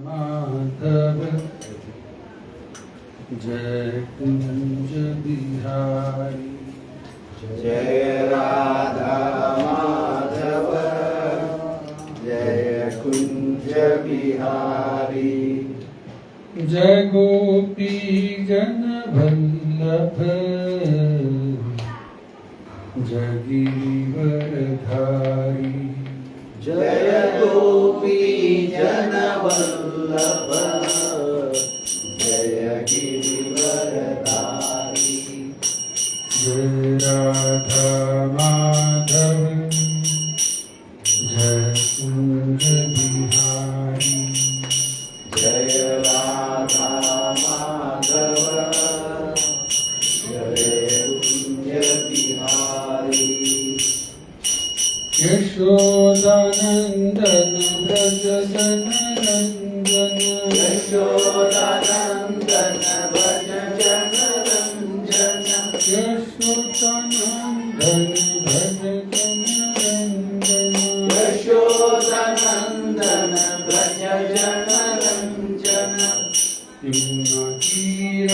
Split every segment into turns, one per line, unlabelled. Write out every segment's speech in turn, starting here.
माधव जय कुंज बिहारी
जय राधा माधव जय कुंज बिहारी
जय गोपी जन वल्लभ जय गिरिवरधारी
जय गोपी जन वल्लभ जय गिरिवरधारी
जय राधा माधव जय कुंज बिहारी
जय राधा माधव जय कुंज बिहारी
यशोदानंदन व्रज जन रंजन
यशोदानंदन भज जन रंजन
यशोदानंदन भज जन रंजन
यशोदानंदन भज जन रंजन
यमुना तीर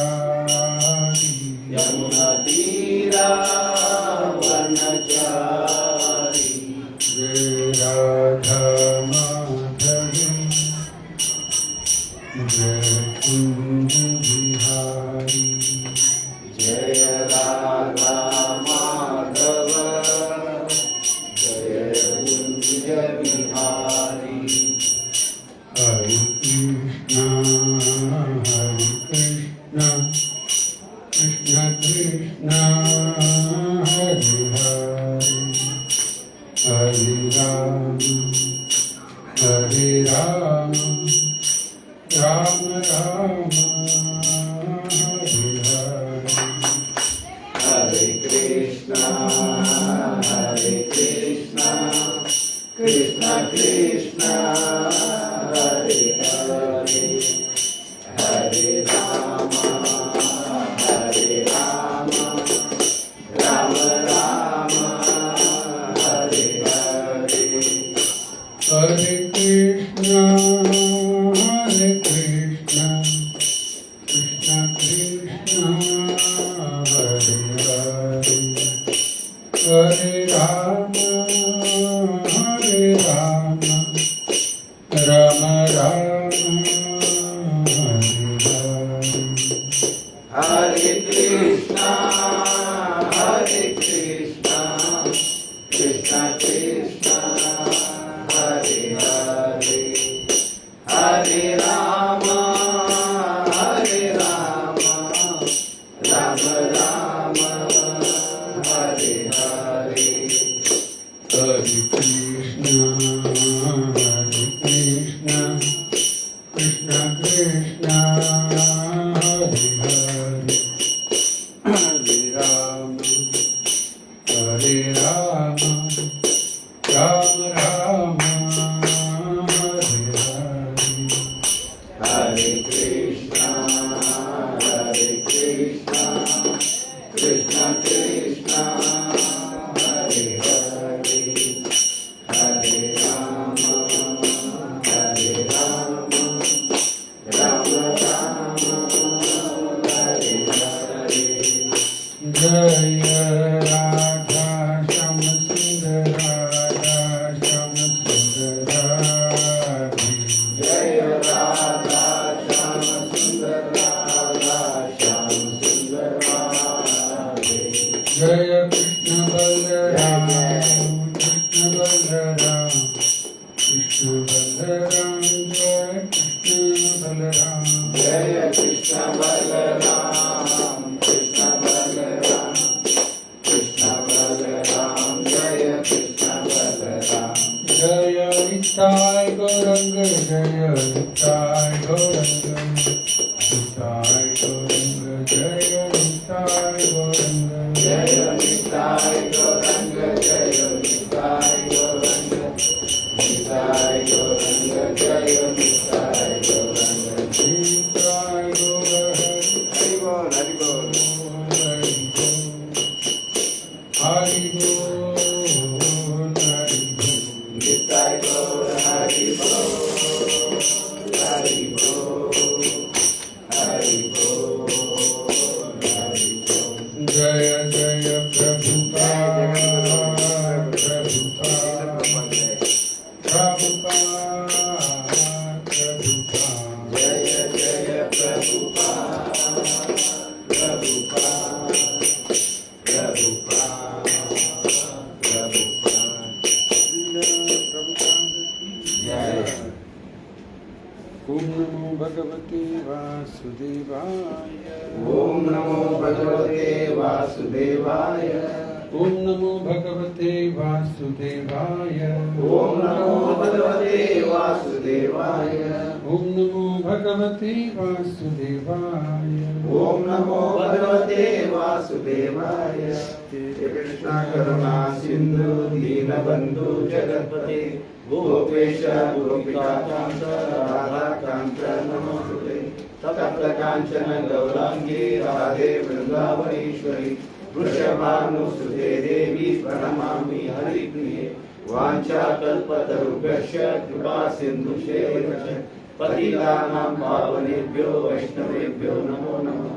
वनचारी
यमुना तीरा वनचारी
जय राधा माधव जय कुंज बिहारी
जय राधा माधव जय कुंज बिहारी
हरे कृष्ण कृष्ण कृष्ण हरे हरे हरे राम राम राम हरे हरे
हरे कृष्णा कृष्ण कृष्ण हरे हरे हरे राम राम राम हरे हरे
हरे कृष्ण कृष्ण कृष्ण हरे हरे हरे राम राम राम हरे हरे
हरे कृष्णा कृष्ण कृष्ण हरे हरे हरे राम राम राम हरे हरे
हरे कृष्ण कृष्ण कृष्ण हरे हरे हरे राम राम राम हरे हरे
हरे कृष्णा कृष्ण कृष्ण हरे हरे हरे राम राम राम हरे हरे
जय राधा श्याम सुंदर राधा श्याम सुंदर राधे
जय राधा श्याम सुंदर राधा श्याम सुंदर राधे
जय कृष्ण बलराम कृष्ण बलराम कृष्ण बलराम जय कृष्ण बलराम
जय कृष्ण बलराम जय कृष्ण बलराम
जय निताय गौरंग जय निताय गौरंग निताय गौरंग जय निताय गौरंग
जय निताय गौरंग जय निताय गौरंग निताय गौरंग जय निताय गौरंग
निताय गौर
हरि बोल हरि बोल
हरि बोल हरि बोल
निताय गौर हरि बोल
प्रभुपाद प्रभुपाद
जय जय प्रभुपाद प्रभुपाद प्रभुपाद प्रभुपाद जय।
ओम नमो भगवते वासुदेवाय।
ओम नमो भगवते वासुदेवाय।
ओम नमो भगवते वासुदेवाय।
ओम नमो भगवते वासुदेवाय।
ओम नमो भगवते वासुदेवाय।
ओम नमो भगवते वासुदेवाय। कृष्ण करुणा सिंधु दीनबंधु जगत्पते गोपेश गोपिकाकांत राधाकांत नमोस्तुते। तप्त कांचन गौरांगी राधे वृंदावनेश्वरी वृषभानुसुते देवी प्रणमामि हरिप्रिये। वाञ्छाकल्पतरुभ्यश्च कृपा सिन्धुभ्यैव च पतितानां पावनेभ्यो वैष्णवेभ्यो नमो नमः।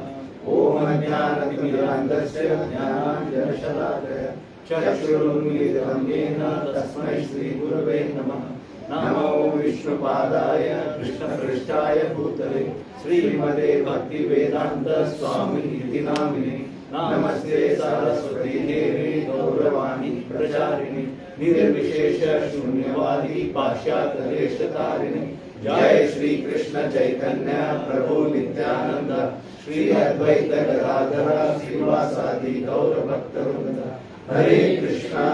ॐ अज्ञानतिमिरान्धस्य ज्ञानाञ्जनशलाकया चक्षुरुन्मीलितं येन तस्मै श्रीगुरवे नमः। नमो विष्णुपादाय कृष्णपृष्ठाय भूतले श्रीमते भक्तिवेदान्त स्वामिनिति नामिने। नमस्ते सरस्वती देवी गौरवाणी प्रचारिणे निर्विशेष शून्यवादी पाश्चात्यदेशतारिणे। जय श्री कृष्ण चैतन्य प्रभु नित्यानंद श्री अद्वैत गदाधर श्रीवासादि गौर भक्तवृंद। हरे कृष्णा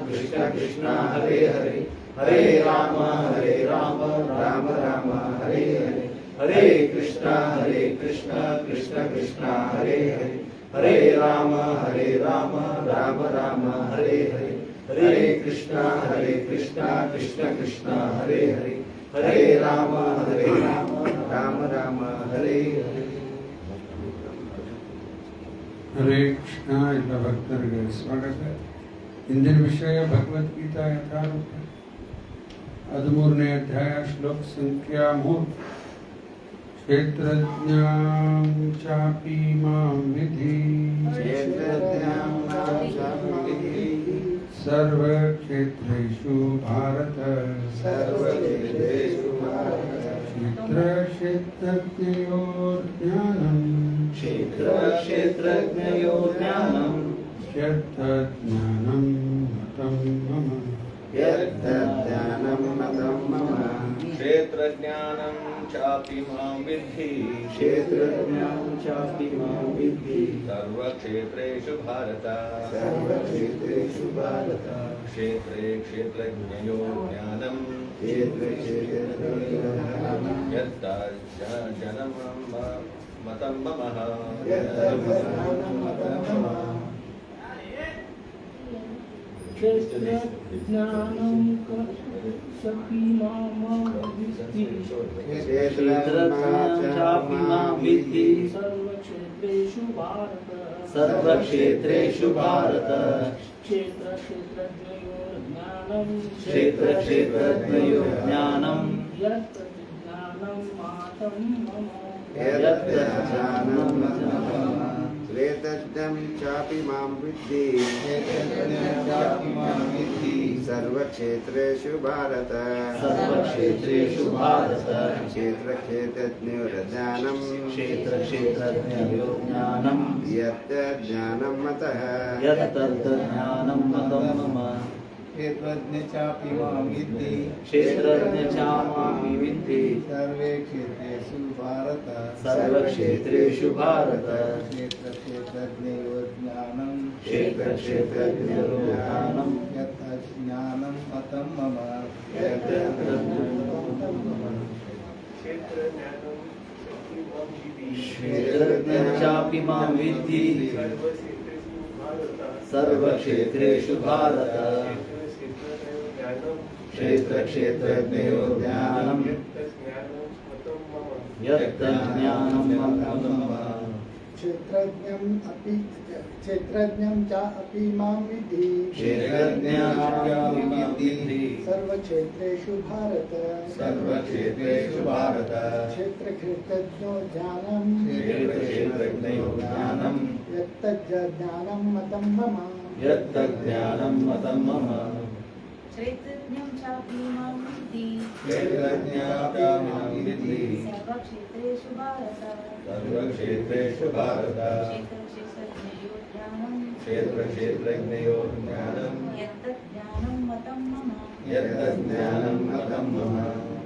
कृष्ण कृष्ण हरे हरे हरे राम राम राम हरे हरे। हरे कृष्णा कृष्ण कृष्ण हरे हरे हरे राम राम राम हरे हरे। हरे कृष्णा कृष्ण कृष्ण हरे हरे हरे राम राम हरे हरे।
हरे कृष्ण ಎಲ್ಲ ಭಕ್ತರಿಗೆ ಸ್ವಾಗತ। ಇಂದಿನ ವಿಷಯ ಭಗವದ್ಗೀತಾ ಯಥಾರೂಪ 13ನೇ ಅಧ್ಯಾಯ ಶ್ಲೋಕ ಸಂಖ್ಯಾ 3। क्षेत्रज्ञां चापि मां विद्धि सर्वक्षेत्रेषु भारत क्षेत्रज्ञयोर्ज्ञानं यत्तज्ज्ञानं मतं मम।
क्षेत्रज्ञानं चापि मां विद्धि क्षेत्रज्ञानं चापि मां विद्धि सर्वक्षेत्रेषु भारत सर्वक्षेत्रेषु भारत क्षेत्रे क्षेत्रज्ञयो ज्ञानं क्षेत्रे क्षेत्रज्ञयो यत्तज्ज्ञानं मतं मम।
क्षेत्रज्ञानं चापि मां विद्धि सर्वक्षेत्रेषु भारत
सर्वक्षेत्रेषु भारत
क्षेत्रज्ञयोर्ज्ञानं
क्षेत्रज्ञयोर्ज्ञानं
यत्तज्ज्ञानं मातं मम।
वेदज्ञं चापि मां विद्धि सर्वक्षेत्रेषु भारत
सर्वक्षेत्रेषु भारत
क्षेत्रक्षेत्रज्ञयोर्ज्ञानं
क्षेत्रज्ञयोर्ज्ञानं
यत्तज्ज्ञानं मतः
यत्तज्ज्ञानं मतं मम।
क्षेत्रज्ञ चापि मां विद्धि
क्षेत्रज्ञ चापि विद्धि
सर्वे क्षेत्रेषु भारत
सर्वक्षेत्रेषु भारत
क्षेत्रज्ञयोर्ज्ञानं
क्षेत्रज्ञयोर्ज्ञानं
यत्तज्ज्ञानं मतं मम।
क्षेत्रज्ञ चापि मां विद्धि सर्वक्षेत्रेषु भारत क्षेत्रज्ञयोर्ज्ञानं यत्तज्ज्ञानं मतं मम।
क्षेत्रज्ञं चापि मां विद्धि
क्षेत्रज्ञ चापि मां विद्धि
सर्वक्षेत्रेषु भारत
सर्वक्षेत्रेषु भारत
क्षेत्रज्ञो ज्ञानं
क्षेत्रज्ञयोर्ज्ञानं
यत्तज्ज्ञानं मतं मम।
यत्तज्ज्ञानं मतं मम।
क्षेत्रज्ञं चापि मां विद्धि
क्षेत्रज्ञानां विद्धि
सर्वक्षेत्रेषु भारत
सर्वक्षेत्रेषु भारत
क्षेत्रक्षेत्रज्ञयोर्ज्ञानं
क्षेत्रक्षेत्रज्ञयो ज्ञानं
यत्तज्ज्ञानं मतं मम
यत्तज्ज्ञानं मतं मम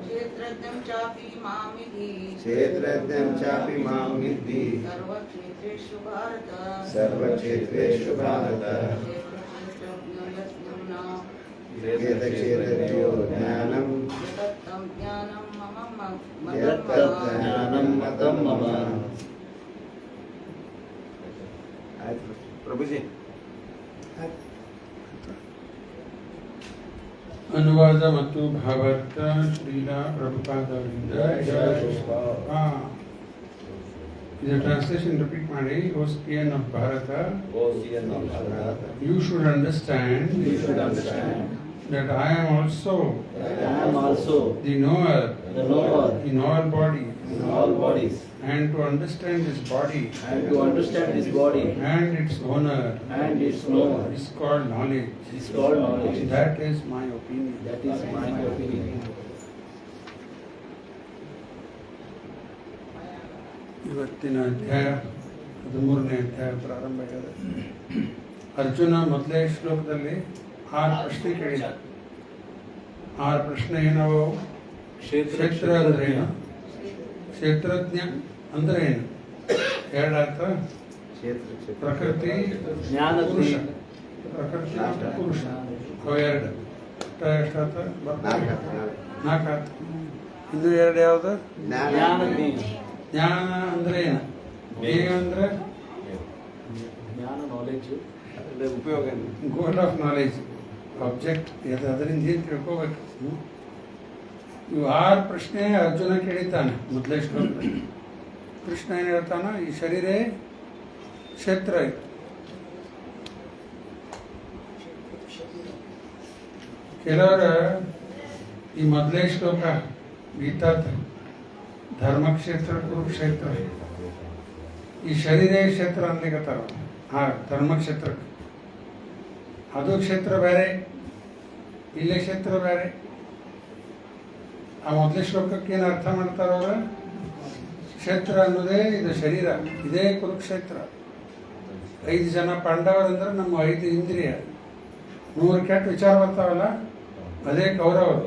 क्षेत्रज्ञं चापि मां विद्धि
क्षेत्रज्ञं चापि मां विद्धि
सर्वक्षेत्रेषु भारत
सर्वक्षेत्रेषु भारत क्षेत्रक्षेत्रज्ञो ज्ञानं
यत्तं ज्ञानं मम
यत्तज्ज्ञानं मतं मम
ಆಯ್ತು ಪ್ರಭುಜಿ
ಅನುವಾದ ಮತ್ತು ಭಾವಾರ್ಥ ಶ್ರೀಲಾ ಪ್ರಭುಪಾದವರಿಂದ ಇದು ಟ್ರಾನ್ಸ್ಲೇಷನ್ ರಿಪೀಟ್ ಮಾಡಿ ocean of Bharat
Ocean of Bharat.
You should understand
You should understand
that I am also
that I am also
the knower
the knower
in all bodies,
in all bodies,
and to understand this body
and to understand this body
and its owner
and its knower
is called knowledge.
is called knowledge.
That is my opinion.
That is my opinion.
ಇವತ್ತಿನ ಅಧ್ಯಾಯ 13ನೇ ಅಧ್ಯಾಯ ಪ್ರಾರಂಭ ಆಗಿದೆ. ಅರ್ಜುನ ಮೊದಲೇ ಶ್ಲೋಕದಲ್ಲಿ 6 ಪ್ರಶ್ನೆ ಕೇಳಿದ. 6 ಪ್ರಶ್ನೆ ಏನವು? ಕ್ಷೇತ್ರ ಅಂದ್ರೆ ಏನು? ಕ್ಷೇತ್ರಜ್ಞ ಅಂದ್ರೆ ಏನು? ಎರಡು ಅರ್ಥ.
ಕ್ಷೇತ್ರ
ಪ್ರಕೃತಿ
ಜ್ಞಾನಜ್ಞ.
ಪುರುಷ. ಪ್ರಕೃತಿ ಮತ್ತು ಪುರುಷ ಅವು ಎರಡು. ಎಷ್ಟಾತ? ನಾಲ್ಕು ಅರ್ಥ. ಇನ್ನು ಎರಡು ಯಾವುದು?
ಜ್ಞಾನಜ್ಞ.
ಜ್ಞಾನ ಅಂದ್ರೆ ಏನು? ಜ್ಞೇಯ ಅಂದ್ರೆ
ಜ್ಞಾನ ನಾಲೆಡ್ಜ್
ಉಪಯೋಗ
ಗೋಲ್ ಆಫ್ ನಾಲೆಜ್, ಆಬ್ಜೆಕ್ಟ್. ಅದರಿಂದ ಏನು ತಿಳ್ಕೋಬೇಕು? ಇವು 6 ಪ್ರಶ್ನೆ ಅರ್ಜುನ ಕೇಳಿದ್ದಾನೆ ಮೊದಲೇ ಶ್ಲೋಕದಲ್ಲಿ. ಕೃಷ್ಣ ಏನು ಹೇಳ್ತಾನ? ಈ ಶರೀರ ಕ್ಷೇತ್ರ ಇದು. ಕೆಲವರ ಈ ಮೊದಲೇ ಶ್ಲೋಕ ಗೀತಾದ ಧರ್ಮಕ್ಷೇತ್ರ ಕುರುಕ್ಷೇತ್ರ, ಈ ಶರೀರ ಕ್ಷೇತ್ರ ಅನ್ಲಿಕತ್ತಾರ. ಧರ್ಮಕ್ಷೇತ್ರ ಅದು ಕ್ಷೇತ್ರ ಬೇರೆ, ಇಲ್ಲೇ ಕ್ಷೇತ್ರ ಬೇರೆ. ಆ ಮೊದಲೇ ಶ್ಲೋಕಕ್ಕೆ ಏನು ಅರ್ಥ ಮಾಡ್ತಾರ ಅವರು? ಕ್ಷೇತ್ರ ಅನ್ನೋದೇ ಇದು ಶರೀರ, ಇದೇ ಕುರುಕ್ಷೇತ್ರ. 5 ಜನ ಪಾಂಡವರಂದ್ರೆ ನಮ್ಮ 5 ಇಂದ್ರಿಯ. 100 ಕೆಟ್ಟ ವಿಚಾರ ಬರ್ತಾವಲ್ಲ, ಅದೇ ಕೌರವರು.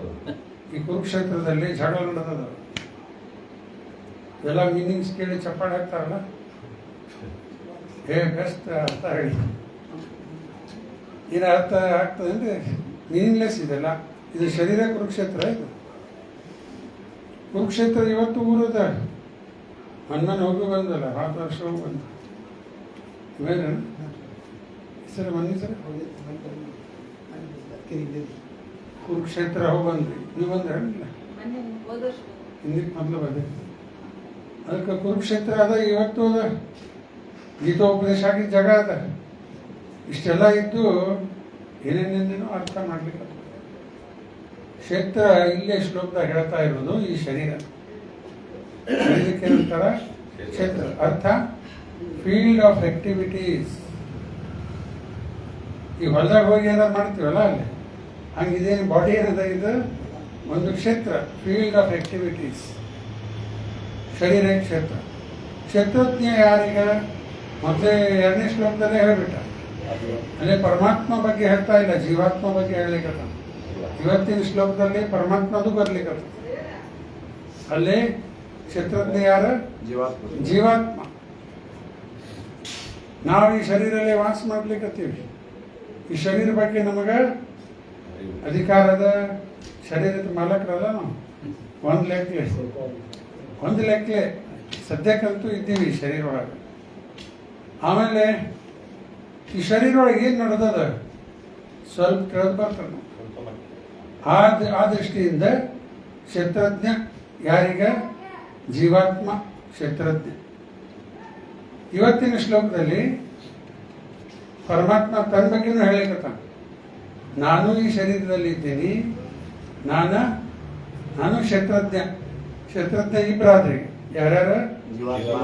ಈ ಕುರುಕ್ಷೇತ್ರದಲ್ಲಿ ಜಗಳ ನಡೆದದ. ಎಲ್ಲ ಮೀನಿಂಗ್ಸ್ ಕೇಳಿ ಚಪ್ಪಾಳೆ ಹಾಕ್ತಾರಲ್ಲ, ಬೆಸ್ಟ್ ಅರ್ಥ ಹೇಳಿ. ಏನು ಅರ್ಥ ಆಗ್ತದೆ ಅಂದರೆ ಮೀನಿಂಗ್ಲೆಸ್ ಇದೆಲ್ಲ. ಇದು ಶರೀರ ಕುರುಕ್ಷೇತ್ರ. ಇದು ಕುರುಕ್ಷೇತ್ರ ಇವತ್ತು ಊರದ ಹನ್ನೊಂದು ಹೋಗಿ ಬಂದಲ್ಲ, 10 ವರ್ಷ ಹೋಗಿ ಬಂದ. ಇವೇನ ಸರ್ ಮೊನ್ನೆ ಸರ್ ಕುರುಕ್ಷೇತ್ರ ಹೋಗಿ ಬಂದ್ರಿ. ನೀವು ಬಂದ್ರೆ
ಮೊನ್ನೆ ಹೋದ ವರ್ಷ
ಹಿಂದಕ್ಕೆ ಮೊದಲು ಬಂದೆ. ಅದಕ್ಕೆ ಕುರುಕ್ಷೇತ್ರ ಅದ, ಇವತ್ತು ಅದ. ಗೀತೋಪದೇಶ ಆಗಿದ್ದ ಜಾಗ ಅದ. ಇಷ್ಟೆಲ್ಲ ಇದ್ದು ಏನೇನೇನೇನೋ ಅರ್ಥ ಮಾಡ್ಲಿಕ್ಕೆ. ಕ್ಷೇತ್ರ ಇಲ್ಲೇ ಶ್ಲೋಕದಾಗ ಹೇಳ್ತಾ ಇರೋದು ಈ ಶರೀರ. ಶರೀರಕ್ಕೆ ಏನಂತಾರ? ಕ್ಷೇತ್ರ. ಅರ್ಥ ಫೀಲ್ಡ್ ಆಫ್ ಆಕ್ಟಿವಿಟೀಸ್. ಈ ಹೊಲದಾಗ ಹೋಗಿ ಏನಾದ್ರು ಮಾಡ್ತೀವಲ್ಲ ಅಲ್ಲಿ, ಹಂಗಿದೇನು ಬಾಡಿ ಏನದ? ಇದು ಒಂದು ಕ್ಷೇತ್ರ, ಫೀಲ್ಡ್ ಆಫ್ ಆಕ್ಟಿವಿಟೀಸ್. ಶರೀರ ಕ್ಷೇತ್ರ. ಕ್ಷೇತ್ರಜ್ಞ ಯಾರೀಗ? ಮತ್ತೆ 2ನೇ ಶ್ಲೋಕದಲ್ಲೇ ಹೇಳ್ಬಿಟ್ಟ. ಅಲ್ಲೇ ಪರಮಾತ್ಮ ಬಗ್ಗೆ ಹೇಳ್ತಾ ಇಲ್ಲ, ಜೀವಾತ್ಮ ಬಗ್ಗೆ ಹೇಳಲಿಕ್ಕತ್ತ. ಇವತ್ತಿನ ಶ್ಲೋಕದಲ್ಲಿ ಪರಮಾತ್ಮದು ಬರ್ಲಿಕ್ಕತ್ತ. ಅಲ್ಲೇ ಕ್ಷೇತ್ರಜ್ಞ ಯಾರು? ಜೀವಾತ್ಮ. ನಾವು ಈ ಶರೀರಲ್ಲೇ ವಾಸ ಮಾಡ್ಲಿಕ್ಕತ್ತೀವಿ. ಈ ಶರೀರ ಬಗ್ಗೆ ನಮಗ ಅಧಿಕಾರದ, ಶರೀರದ ಮಾಲಕರಲ್ಲ ನಾವು. ಒಂದು ಲೆಕ್ಕಲೆ ಸದ್ಯಕ್ಕಂತೂ ಇದ್ದೀವಿ ಈ ಶರೀರ ಒಳಗೆ. ಆಮೇಲೆ ಈ ಶರೀರ ಒಳಗೆ ಏನು ನಡೆದದ ಸ್ವಲ್ಪ ತಿಳಿದು ಬರ್ತದೆ. ಆ ದೃಷ್ಟಿಯಿಂದ ಕ್ಷೇತ್ರಜ್ಞ ಯಾರೀಗ? ಜೀವಾತ್ಮ ಕ್ಷೇತ್ರಜ್ಞ. ಇವತ್ತಿನ ಶ್ಲೋಕದಲ್ಲಿ ಪರಮಾತ್ಮ ತನ್ನ ಬಗ್ಗೆನೂ ಹೇಳಿಕತ್ತಾನ. ನಾನು ಈ ಶರೀರದಲ್ಲಿ ಇದ್ದೀನಿ, ನಾನು ಕ್ಷೇತ್ರಜ್ಞ. ಕ್ಷೇತ್ರಜ್ಞ ಇಬ್ಬರಾದ್ರಿ. ಯಾರ್ಯಾರು?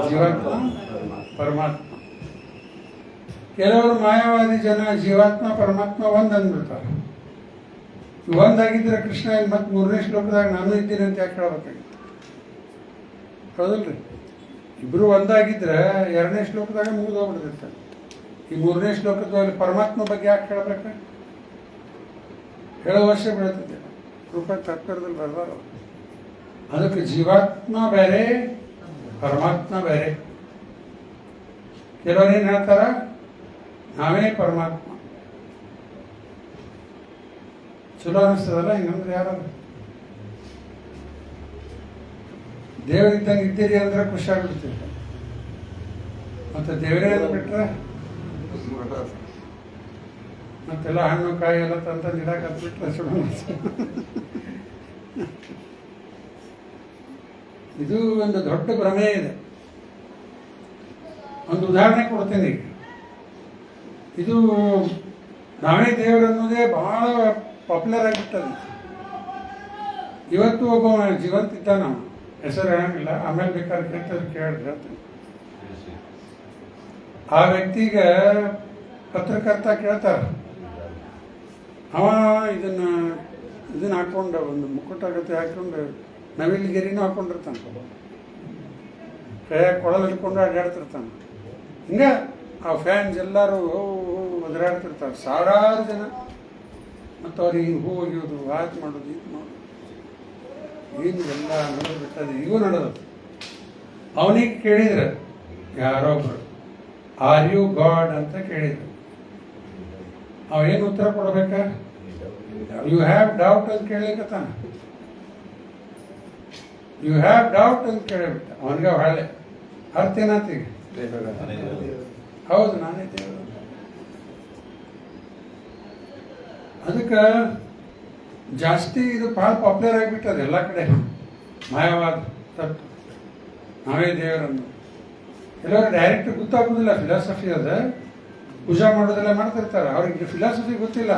ಜೀವಾತ್ಮ, ಪರಮಾತ್ಮ. ಕೆಲವರು ಮಾಯಾವಾದಿ ಜನ ಜೀವಾತ್ಮ ಪರಮಾತ್ಮ ಒಂದು ಅಂದ್ಬಿಡ್ತಾರೆ. ಒಂದಾಗಿದ್ರೆ ಕೃಷ್ಣ ಮತ್ತೆ ಮೂರನೇ ಶ್ಲೋಕದಾಗ ನಾನು ಇದ್ದೀನಿ ಅಂತ ಯಾಕೆ ಹೇಳ್ಬೇಕಾಗಿತ್ತು? ಹೌದಲ್ರಿ? ಇಬ್ರು ಒಂದಾಗಿದ್ರೆ ಎರಡನೇ ಶ್ಲೋಕದಾಗ ಮುಗಿದೋಗ್ಬಿಡ್ತಿರ್ತ. ಈ ಮೂರನೇ ಶ್ಲೋಕದಲ್ಲಿ ಪರಮಾತ್ಮ ಬಗ್ಗೆ ಯಾಕೆ ಹೇಳ್ಬೇಕು? ಹೇಳೋ ವರ್ಷ ಬೀಳ್ತದೆ. ರೂಪಾಯಿ ತಾತ್ಪರ್ಯದಲ್ಲಿ ಬರ್ಬಾರ. ಅದಕ್ಕೆ ಜೀವಾತ್ಮ ಬೇರೆ, ಪರಮಾತ್ಮ ಬೇರೆ. ಕೆಲವರೇನು ಹೇಳ್ತಾರ, ನಾವೇ ಪರಮಾತ್ಮ. ಚಲೋ ಅನಿಸ್ತದಲ್ಲ ಹಿಂಗಂದ್ರೆ? ಯಾರು ದೇವರಿದ್ದಂಗೆ ಇದ್ದೀರಿ ಅಂದ್ರೆ ಖುಷಿ ಆಗ್ಬಿಡ್ತೀವಿ. ಮತ್ತೆ ದೇವರೇ ಅಂದ್ಬಿಟ್ರೆ ಮತ್ತೆಲ್ಲ ಹಣ್ಣು ಕಾಯಿ ಎಲ್ಲ ತಂತ ಗಿಡಕ್ಕೆ ಹತ್ಬಿಟ್ರೆ ಚಲೋ ಇದು ಒಂದು ದೊಡ್ಡ ಭ್ರಮೆ ಇದೆ. ಒಂದು ಉದಾಹರಣೆ ಕೊಡ್ತೇನೆ ಈಗ. ಇದು ನಾವೇ ದೇವರು ಅನ್ನೋದೇ ಬಹಳ ಪಾಪ್ಯುಲರ್ ಆಗಿರ್ತದೆ. ಇವತ್ತು ಒಬ್ಬ ಜೀವಂತ ಇದ್ದ, ನಾವು ಹೆಸರು ಹೇಳಂಗಿಲ್ಲ, ಆಮೇಲೆ ಬೇಕಾದ್ರೆ ಕೇಳಿದ್ರೆ ಆ ವ್ಯಕ್ತಿಗೆ ಪತ್ರಕರ್ತ ಕೇಳ್ತಾರೆ. ಅವ ಇದನ್ನ ಹಾಕೊಂಡು ಒಂದು ಮುಕ್ಕುಟಗತ್ತೆ ಹಾಕೊಂಡು ನವಿಲ್ಗಿರಿನೂ ಹಾಕೊಂಡಿರ್ತಾನೆ, ಕೈಯಾಗ ಕೊಳಲು ಹಿಡ್ಕೊಂಡು ಅಡ್ಡಾಡ್ತಿರ್ತಾನೆ. ಹಿಂಗೆ ಆ ಫ್ಯಾನ್ಸ್ ಎಲ್ಲರೂ ಒದರಾಡ್ತಿರ್ತಾರೆ, ಸಾವಿರಾರು ಜನ. ಮತ್ತು ಅವ್ರಿಗೆ ಹಿಂಗೆ ಹೂ ಒಗೆಯೋದು, ಆಯ್ತು ಮಾಡೋದು, ಇದು ಮಾಡೋದು, ಏನು ಎಲ್ಲ ನಡೆದು ಬಿಟ್ಟದೆ. ಇವು ನಡೆದು ಅವನಿಗೆ ಕೇಳಿದ್ರೆ ಯಾರೊಬ್ರು ಆರ್ ಯು ಗಾಡ್ ಅಂತ ಕೇಳಿದ್ರು. ಅವೇನು ಉತ್ತರ ಕೊಡ್ಬೇಕ? ಯು ಹ್ಯಾವ್ ಡೌಟ್ ಅಂತ ಕೇಳಲಿಕ್ಕತ್ತಾನ. ಯು ಹ್ಯಾವ್ ಡೌಟ್ ಅಂತ ಕೇಳಿಬಿಟ್ಟ. ಅವನಿಗೆ ಹೊಳೆ ಅರ್ಥ ಏನಾತೀಗ? ಹೌದು, ನಾನೇ ದೇವರು. ಅದಕ್ಕೆ ಜಾಸ್ತಿ ಇದು ಭಾಳ ಪಾಪ್ಯುಲರ್ ಆಗಿಬಿಟ್ಟದೆ ಎಲ್ಲ ಕಡೆ. ಮಾಯವಾದ ತತ್ವ, ನಾವೇ ದೇವರನ್ನು. ಕೆಲವರು ಡೈರೆಕ್ಟ್ ಗೊತ್ತಾಗೋದಿಲ್ಲ ಫಿಲಾಸಫಿ ಅದ, ಪೂಜಾ ಮಾಡೋದೆಲ್ಲ ಮಾಡ್ತಿರ್ತಾರೆ. ಅವ್ರಿಗೆ ಫಿಲಾಸಫಿ ಗೊತ್ತಿಲ್ಲ,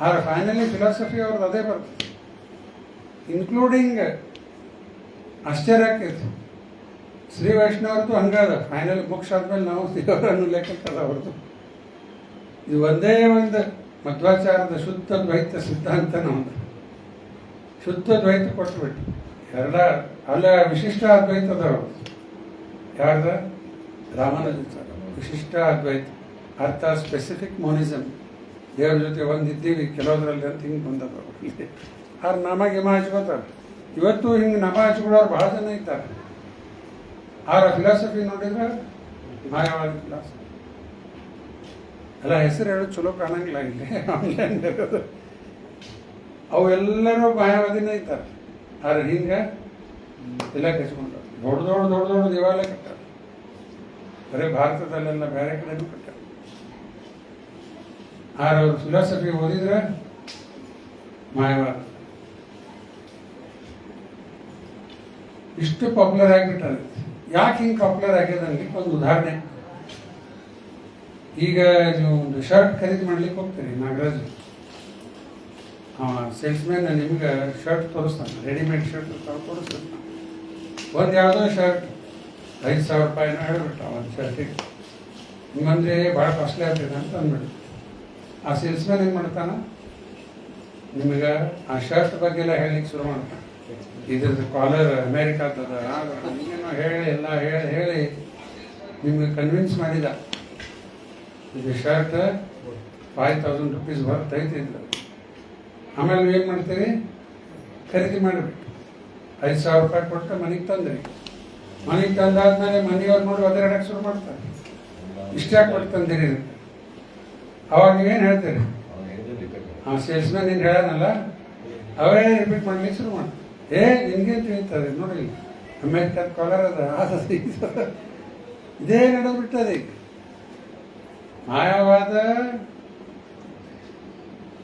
ಆದ್ರೆ ಫೈನಲಿ ಫಿಲಾಸಫಿ ಅವ್ರದ್ದು ಅದೇ ಬರ್ತದೆ. ಇನ್ಕ್ಲೂಡಿಂಗ್ ಆಶ್ಚರ್ಯ ಆಕೈತಿ, ಶ್ರೀ ವೈಷ್ಣವರದ್ದು ಹಂಗದ. ಫೈನಲ್ ಮೋಕ್ಷ ಆದ್ಮೇಲೆ ನಾವು ದೇವರನ್ನು ಲೆಕ್ಕಕ್ಕದ ಅವ್ರದ್ದು. ಇದು ಒಂದೇ ಒಂದು ಮಧ್ವಾಚಾರದ ಶುದ್ಧ ದ್ವೈತ ಸಿದ್ಧಾಂತ ನಮ್ದು. ಶುದ್ಧ ದ್ವೈತ ಕೊಟ್ಟುಬಿಟ್ಟು ಅಲ್ಲ ವಿಶಿಷ್ಟ ಅದ್ವೈತದ ಯಾರ್ದ? ರಾಮಾನುಜಾಚಾರ್ಯ. ವಿಶಿಷ್ಟ ಅದ್ವೈತ ಅರ್ಥ ಸ್ಪೆಸಿಫಿಕ್ ಮೋನಿಸಮ್. ದೇವ್ರ ಜೊತೆ ಒಂದಿದ್ದೀವಿ ಕೆಲವೊಂದರಲ್ಲಿ ಅಂತ ಹಿಂಗೆ ಬಂದದ. ಆದ್ರೆ ನಮಗೆ ಹಿಮ ಹಚ್ಕೋತಾರೆ. ಇವತ್ತು ಹಿಂಗೆ ನಮ ಹಚ್ಕೊಳ್ಳೋರು ಭಾಳ ಜನ ಇದ್ದಾರೆ. ಆರ ಫಿಲಾಸಫಿ ನೋಡಿದ್ರೆ ಮಾಯವಾದ ಫಿಲಾಸಫಿ ಎಲ್ಲ ಹೆಸರು ಹೇಳೋದು ಚಲೋ ಕಾಣಂಗಿಲ್ಲ. ಇಲ್ಲಿ ಆನ್ಲೈನ್ ಇರೋದು ಅವೆಲ್ಲರೂ ಮಾಯಾವಾದಿನೇ ಇದ್ದಾರೆ. ಆದ್ರೆ ಹಿಂಗೆ ಎಲ್ಲ ಕಚ್ಕೊಂಡ್ರು. ದೊಡ್ಡ ದೊಡ್ಡ ದೊಡ್ಡ ದೊಡ್ಡ ದೇವಾಲಯ ಕಟ್ಟಾರೆ. ಬರೀ ಭಾರತದಲ್ಲೆಲ್ಲ ಬೇರೆ ಕಡೆನೂ ಕಟ್ಟಾರೆ. ಆದ್ರೆ ಅವ್ರು ಫಿಲಾಸಫಿ ಓದಿದ್ರೆ ಮಾಯವಾದ. ಇಷ್ಟು ಪಾಪ್ಯುಲರ್ ಆಗಿಬಿಟ್ಟಾರೆ. ಯಾಕೆ ಹಿಂಗೆ ಪಾಪ್ಯುಲರ್ ಆಗ್ಯದ ಅನ್ಲಿಕ್ಕೆ ಒಂದು ಉದಾಹರಣೆ. ಈಗ ನೀವು ಒಂದು ಶರ್ಟ್ ಖರೀದಿ ಮಾಡ್ಲಿಕ್ಕೆ ಹೋಗ್ತೀರಿ, ನಾಗರಾಜ್ ಸೇಲ್ಸ್ಮ್ಯಾನ್ ನಿಮ್ಗೆ ಶರ್ಟ್ ತೋರಿಸ್ತಾನೆ, ರೆಡಿಮೇಡ್ ಶರ್ಟ್ ತೋರಿಸ್ತಾನೆ. ಒಂದು ಯಾವುದೋ ಶರ್ಟ್ 5,000 ರೂಪಾಯಿನ ಹೇಳ್ಬಿಟ್ಟ ಒಂದು ಶರ್ಟಿಗೆ. ನಿಮ್ಮಂದ್ರೆ ಭಾಳ ಕಾಸ್ಟ್ಲಿ ಆಗ್ತದೆ ಅಂತ ಅಂದ್ಬಿಟ್ಟು ಆ ಸೇಲ್ಸ್ಮ್ಯಾನ್ ಏನು ಮಾಡ್ತಾನೆ, ನಿಮಗೆ ಆ ಶರ್ಟ್ ಬಗ್ಗೆ ಎಲ್ಲ ಹೇಳಲಿಕ್ಕೆ ಶುರು ಮಾಡ್ತಾನೆ. ಇದ್ರದ್ದು ಕಾಲರ್ ಅಮೇರಿಕಾದದ ಹಿಂಗೇನೋ ಹೇಳಿ ಎಲ್ಲ ಹೇಳಿ ನಿಮ್ಗೆ ಕನ್ವಿನ್ಸ್ ಮಾಡಿದ. ಇದು ಶರ್ಟ್ 5,000 ರೂಪೀಸ್ ಬರ್ತೈತಿದ್ರು. ಆಮೇಲೆ ಏನು ಮಾಡ್ತೀರಿ, ಖರೀದಿ ಮಾಡಿಬಿಟ್ಟು 5,000 ರೂಪಾಯಿ ಕೊಟ್ಟು ಮನೆಗೆ ತಂದ್ರಿ. ಮನೆಗೆ ತಂದಾದ್ಮೇಲೆ ಮನೆಯವ್ರು ನೋಡಿ ಒದರಾಡಕ್ಕೆ ಶುರು ಮಾಡ್ತಾರೆ. ಇಷ್ಟ ಯಾಕೆ ಕೊಟ್ಟು ತಂದಿರಿ? ಅವಾಗ ನೀವೇನು ಹೇಳ್ತೀರಿ? ಆ ಸೇಲ್ಸ್ಮ್ಯಾನ್ ಏನು ಹೇಳೋನಲ್ಲ ಅವರೇ ರಿಪೀಟ್ ಮಾಡ್ಲಿಕ್ಕೆ ಶುರು ಮಾಡ್ತಾರೆ. ನಿನ್ಗೇನು ತಿಳಿತಾರೆ ನೋಡಿ, ಅಮೇರಿಕದ ಕಾಲರ್ ಅದ ಇದೇ ನಡೆದ್ಬಿಟ್ಟದೆ. ಈಗ ಮಾಯವಾದ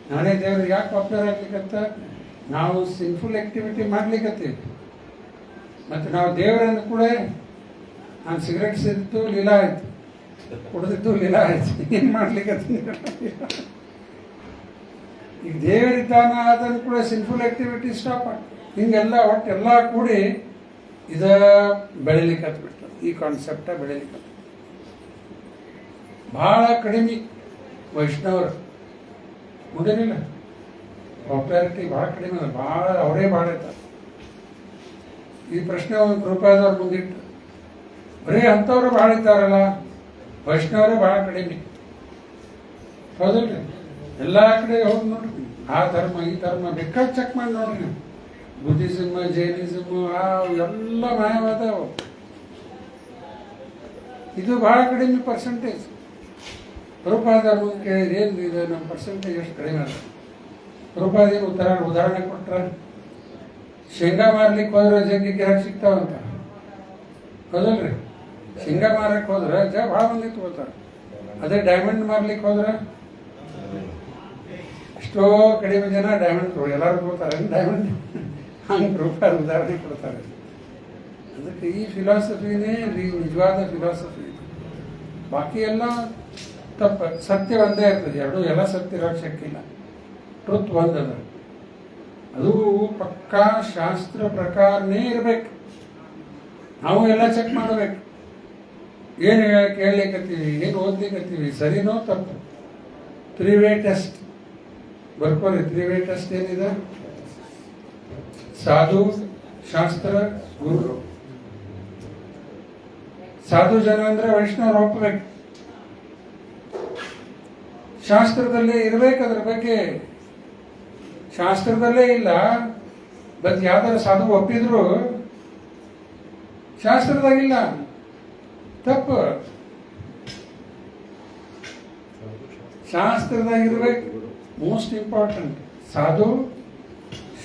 ನಾನೇ ದೇವ್ರಿಗೆ ಯಾಕೆ ಪಾಪ್ಯುಲರ್ ಆಗ್ಲಿಕ್ಕತ್ತ? ನಾವು ಸಿನ್ಫುಲ್ ಆಕ್ಟಿವಿಟಿ ಮಾಡ್ಲಿಕ್ಕತ್ತೀವಿ. ಮತ್ತು ನಾವು ದೇವರನ್ನು ಕೂಡ ನಾನು ಸಿಗರೆಟ್ ಸೇದಿದ್ದು ಲೀಲಾ ಆಯ್ತು, ಕುಡಿದಿದ್ದು ಲೀಲಾ ಆಯ್ತು, ಏನು ಮಾಡ್ಲಿಕ್ಕತ್ತೀನಿ? ಈಗ ದೇವರಿದ್ದಾನ ಅದನ್ನು ಕೂಡ ಸಿನ್ಫುಲ್ ಆಕ್ಟಿವಿಟಿ ಸ್ಟಾಪ್ ಆಗ್ತದೆ. ಹಿಂಗೆಲ್ಲ ಒಟ್ಟೆಲ್ಲ ಕೂಡಿ ಇದು ಬೆಳಿಲಿಕ್ಕೆ ಹತ್ಬಿಡ್ತದೆ. ಈ ಕಾನ್ಸೆಪ್ಟ ಬೆಳಿಲಿಕ್ಕೆ ಭಾಳ ಕಡಿಮೆ ವೈಷ್ಣವರು ಮುಂದೇನಿಲ್ಲ. ಪಾಪ್ಯುಲಾರಿಟಿ ಭಾಳ ಕಡಿಮೆ ಅದ, ಭಾಳ ಅವರೇ ಭಾಳ ಇರ್ತಾರೆ. ಈ ಪ್ರಶ್ನೆ ಒಂದು ಪ್ರಭುಪಾದವ್ರು ಮುಂದಿಟ್ಟು ಬರೀ ಅಂಥವ್ರು ಭಾಳ ಇದ್ದಾರಲ್ಲ, ವೈಷ್ಣವರೇ ಭಾಳ ಕಡಿಮೆ. ಹೌದಲ್ರಿ? ಎಲ್ಲ ಕಡೆ ಹೋಗಿ ನೋಡ್ರಿ, ಆ ಧರ್ಮ ಈ ಧರ್ಮ ಬೇಕಾದ ಚೆಕ್ ಮಾಡಿ ನೋಡ್ರಿ ನೀವು. ಬುದ್ಧಿಸಮ್, ಜೈನಿಸಮ್ ಎಲ್ಲ ಮಾಯವಾದ. ಇದು ಭಾಳ ಕಡಿಮೆ ಪರ್ಸೆಂಟೇಜ್. ಪ್ರಭುಪಾದವ್ರ ಮುಂದೆ ಕೇಳಿದ್ರೆ ಏನು ಇದು ನಮ್ಮ ಪರ್ಸೆಂಟೇಜ್ ಎಷ್ಟು ಕಡಿಮೆ ಅದ. ಪ್ರಭುಪಾದ ಏನು ಉದಾಹರಣೆ ಕೊಟ್ರ, ಶೇಂಗಾ ಮಾರ್ಲಿಕ್ಕೆ ಹೋದ್ರೆ ಜಗ್ಗಿ ಗಿರಾಕಿ ಸಿಗ್ತಾವಂತ. ಹೌದಲ್ರಿ? ಶೇಂಗಾ ಮಾರಕ್ಕೆ ಹೋದ್ರೆ ಭಾಳ ಮಂದಿ ತಗೋತಾರೆ. ಅದೇ ಡೈಮಂಡ್ ಮಾರ್ಲಿಕ್ಕೆ ಹೋದ್ರೆ ಎಷ್ಟೋ ಕಡಿಮೆ ಜನ ಡೈಮಂಡ್ ಎಲ್ಲರೂ ತಗೋತಾರೆ ಡೈಮಂಡ್. ಹಂಗೆ ರೂಪಾಯಿ ಉದಾಹರಣೆ ಕೊಡ್ತಾರೆ. ಅದಕ್ಕೆ ಈ ಫಿಲಾಸಫಿನೇ ನಿಜವಾದ ಫಿಲಾಸಫಿ. ಬಾಕಿ ಎಲ್ಲ ತಪ್ಪ. ಸತ್ಯ ಒಂದೇ ಇರ್ತದೆ, ಎರಡೂ ಎಲ್ಲ ಸತ್ಯ ಇರೋಕ್ಕೆ ಶಕ್ತಿಲ್ಲ. ಟ್ರುತ್ ಒಂದದ, ಅದು ಪಕ್ಕಾ ಶಾಸ್ತ್ರ ಪ್ರಕಾರನೇ ಇರಬೇಕು. ನಾವು ಎಲ್ಲ ಚೆಕ್ ಮಾಡಬೇಕು. ಏನು ಕೇಳಲಿಕ್ಕತ್ತೀವಿ, ಏನು ಓದ್ಲಿಕ್ಕತ್ತೀವಿ, ಸರಿನೋ ತಪ್ಪು. 3-ವೇ ಟೆಸ್ಟ್ ಬರ್ಕೋರಿ. 3-ವೇ ಟೆಸ್ಟ್ ಏನಿದೆ? ಸಾಧು, ಶಾಸ್ತ್ರ, ಗುರು. ಸಾಧು ಜನ ಅಂದ್ರೆ ವೈಷ್ಣವರು ಒಪ್ಪಬೇಕು. ಶಾಸ್ತ್ರದಲ್ಲೇ ಇರಬೇಕು. ಅದ್ರ ಬಗ್ಗೆ ಶಾಸ್ತ್ರದಲ್ಲೇ ಇಲ್ಲ, ಬಟ್ ಯಾವ್ದಾರು ಸಾಧು ಒಪ್ಪಿದ್ರು ಶಾಸ್ತ್ರದಾಗಿಲ್ಲ, ತಪ್ಪು. ಶಾಸ್ತ್ರದಾಗಿರ್ಬೇಕು. ಮೋಸ್ಟ್ ಇಂಪಾರ್ಟೆಂಟ್ ಸಾಧು,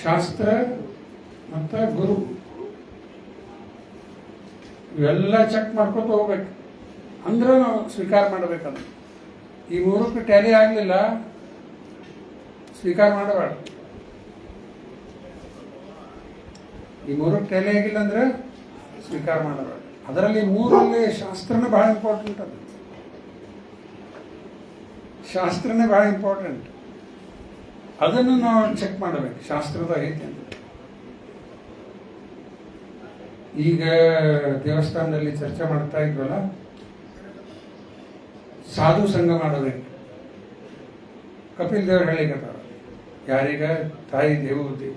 ಶಾಸ್ತ್ರ ಮತ್ತು ಗುರು. ಇವೆಲ್ಲ ಚೆಕ್ ಮಾಡ್ಕೊತ ಹೋಗ್ಬೇಕು. ಅಂದ್ರೆ ನಾವು ಸ್ವೀಕಾರ ಮಾಡಬೇಕಂತ. ಈ ಮೂರಕ್ಕೆ ಟ್ಯಾಲಿ ಆಗಲಿಲ್ಲ, ಸ್ವೀಕಾರ ಮಾಡಬೇಡ. ಈ ಮೂರಕ್ಕೆ ಟ್ಯಾಲಿ ಆಗಿಲ್ಲ ಅಂದ್ರೆ ಸ್ವೀಕಾರ ಮಾಡಬೇಡ. ಅದರಲ್ಲಿ ಮೂರಲ್ಲಿ ಶಾಸ್ತ್ರನೇ ಭಾಳ ಇಂಪಾರ್ಟೆಂಟ್. ಅದು ಶಾಸ್ತ್ರನೇ ಭಾಳ ಇಂಪಾರ್ಟೆಂಟ್. ಅದನ್ನು ನಾವು ಚೆಕ್ ಮಾಡಬೇಕು, ಶಾಸ್ತ್ರದ ಐತೆ ಅಂತ. ಈಗ ದೇವಸ್ಥಾನದಲ್ಲಿ ಚರ್ಚೆ ಮಾಡ್ತಾ ಇದ್ವಲ್ಲ, ಸಾಧು ಸಂಘ ಮಾಡಬೇಕು. ಕಪಿಲ್ ದೇವರು ಹೇಳಿಕತ್ತಾರ, ಯಾರೀಗ ತಾಯಿ ದೇವೂತಿ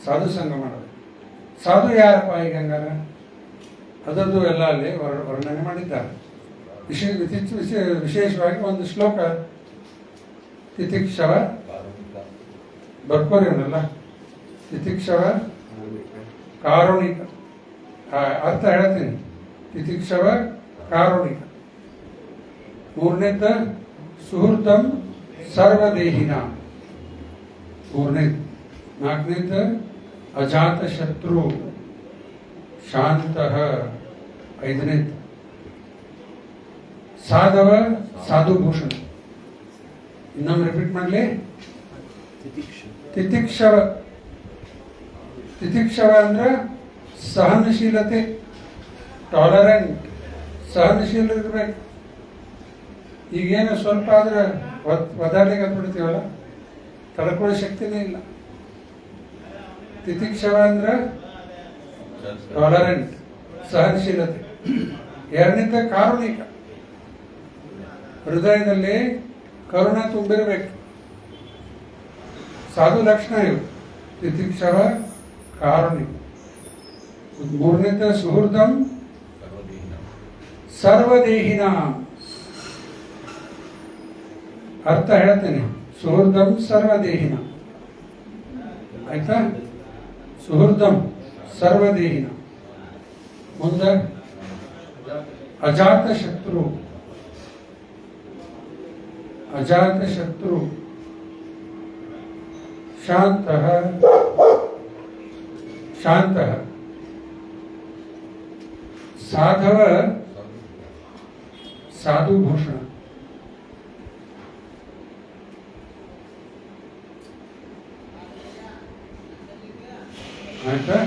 ಸಾಧು ಸಂಘ ಮಾಡಬೇಕು. ಸಾಧು ಯಾರಪ್ಪ ಈಗ ಹಂಗಾರ? ಅದರದ್ದು ಎಲ್ಲ ಅಲ್ಲಿ ವರ್ಣನೆ ಮಾಡಿದ್ದಾರೆ. ವಿಶೇಷವಾಗಿ ಒಂದು ಶ್ಲೋಕ ತಿತಿಕ್ಷವ ಬರ್ಕೋರಿ ಅವನ್ನೆಲ್ಲ. ತಿತಿಕ್ಷವ ಕಾರುಣಿಕ, ಅರ್ಥ ಹೇಳ್ತೀನಿ. ತಿತಿಕ್ಷವ ಕಾರುಣಿಕ. ಮೂರನೇದ ಸುಹೃದಂ ಸರ್ವದೇಹಿನ. ಮೂರನೇದು. ನಾಲ್ಕನೇದ ಅಜಾತ ಶತ್ರು ಶಾಂತ. ಐದನೇದು ಸಾಧವ ಸಾಧುಭೂಷಣ. ಇನ್ನೊಮ್ಮೆ ರಿಪೀಟ್ ಮಾಡಲಿ. ತಿತಿಕ್ಷವ. ತಿತಿಕ್ಷವ ಅಂದ್ರೆ ಸಹನಶೀಲತೆ, ಟಾಲರೆಂಟ್, ಸಹನಶೀಲ ಇರ್ಬೇಕು. ಈಗೇನು ಸ್ವಲ್ಪ ಆದ್ರೆ ಒದಾಡ್ಲಿಕ್ಕೆ ಹತ್ಬಿಡ್ತೀವಲ್ಲ, ತಡ್ಕೊಳ್ಳೋ ಶಕ್ತಿನೇ ಇಲ್ಲ. ತಿತಿಕ್ಷವ ಅಂದ್ರೆ ಟಾಲರೆಂಟ್, ಸಹನಶೀಲತೆ. ಎರಡನೇದ ಕಾರುಣಿಕ. ಹೃದಯದಲ್ಲಿ ಕರುಣ ತುಂಬಿರಬೇಕು. ಸಾಧು ಲಕ್ಷಣ ಇವು. ತಿತಿಕ್ಷವ ಕಾರುಣಿಕ. ಮೂರನೇದ ಸುಹೃದಂ ಸರ್ವದೇಹಿನ. ಅರ್ಥ ಹೇಳ್ತೇನೆ. ಸುಹೃದಂ ಸರ್ವದೇಹಿನ. ಆಯ್ತಾ? ಸುಹೃದಂ ಸರ್ವದೇಹಿನ. ಮುಂದೆ ಅಜಾತ ಶತ್ರು. ಅಜಾತ ಶತ್ರು ಶಾಂತ. ಶಾಂತ ಸಾಧವ ಸಾಧುಭೂಷಣ. ಆಯ್ತಾ?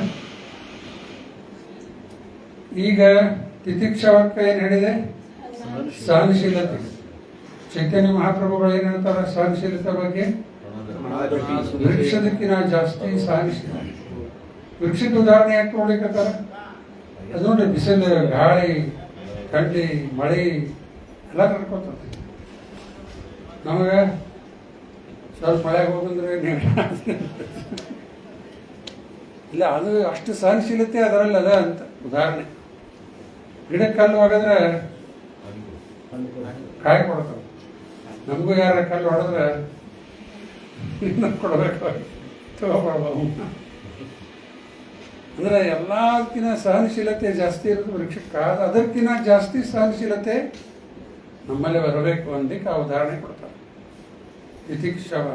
ಈಗ ತಿತಿಕ್ಷವಕ್ಕೆ ಏನು ಹೇಳಿದೆ? ಸಹನಶೀಲತೆ. ಚೈತನ್ಯ ಮಹಾಪ್ರಭುಗಳು ಏನ್ ಹೇಳ್ತಾರೆ ಸಹನಶೀಲತೆ ಬಗ್ಗೆ? ವೃಕ್ಷದಕ್ಕಿಂತ ಜಾಸ್ತಿ ಸಹನಶೀಲ. ವೃಕ್ಷದ ಉದಾಹರಣೆ ಯಾಕೆ ನೋಡ್ಲಿಕ್ಕತ್ತಾರ? ಅದು ನೋಡಿ, ಬಿಸಿಲು, ಗಾಳಿ, ಥಂಡಿ, ಮಳೆ ಎಲ್ಲ ನಡ್ಕೊತದೆ. ನಮಗೆ ಸ್ವಲ್ಪ ಮಳೆ ಹೋಗಂದ್ರೆ ಇಲ್ಲ, ಅದು ಅಷ್ಟು ಸಹನಶೀಲತೆ ಅದರಲ್ಲಿ ಅದ ಅಂತ ಉದಾಹರಣೆ. ಗಿಡಕ್ಕೆ ಕಲ್ಲು ಹೊಡೆದ್ರೆ ಕಾಯಿ ಕೊಡ್ತಾವೆ, ನಮಗೂ ಯಾರ ಕಲ್ಲು ಹೊಡೆದ್ರೆ ಕೊಡಬೇಕು, ತಗೋಬಾರ್ದು. ಅಂದ್ರೆ ಎಲ್ಲಕ್ಕಿಂತ ಸಹನಶೀಲತೆ ಜಾಸ್ತಿ ಇರೋದು ವೃಕ್ಷಕ್ಕೆ, ಅದಕ್ಕಿಂತ ಜಾಸ್ತಿ ಸಹನಶೀಲತೆ ನಮ್ಮಲ್ಲಿ ಬರಬೇಕು ಅಂದಕ್ಕೆ ಆ ಉದಾಹರಣೆ ಕೊಡ್ತಾರೆ. ತಿತಿಕ್ಷವ,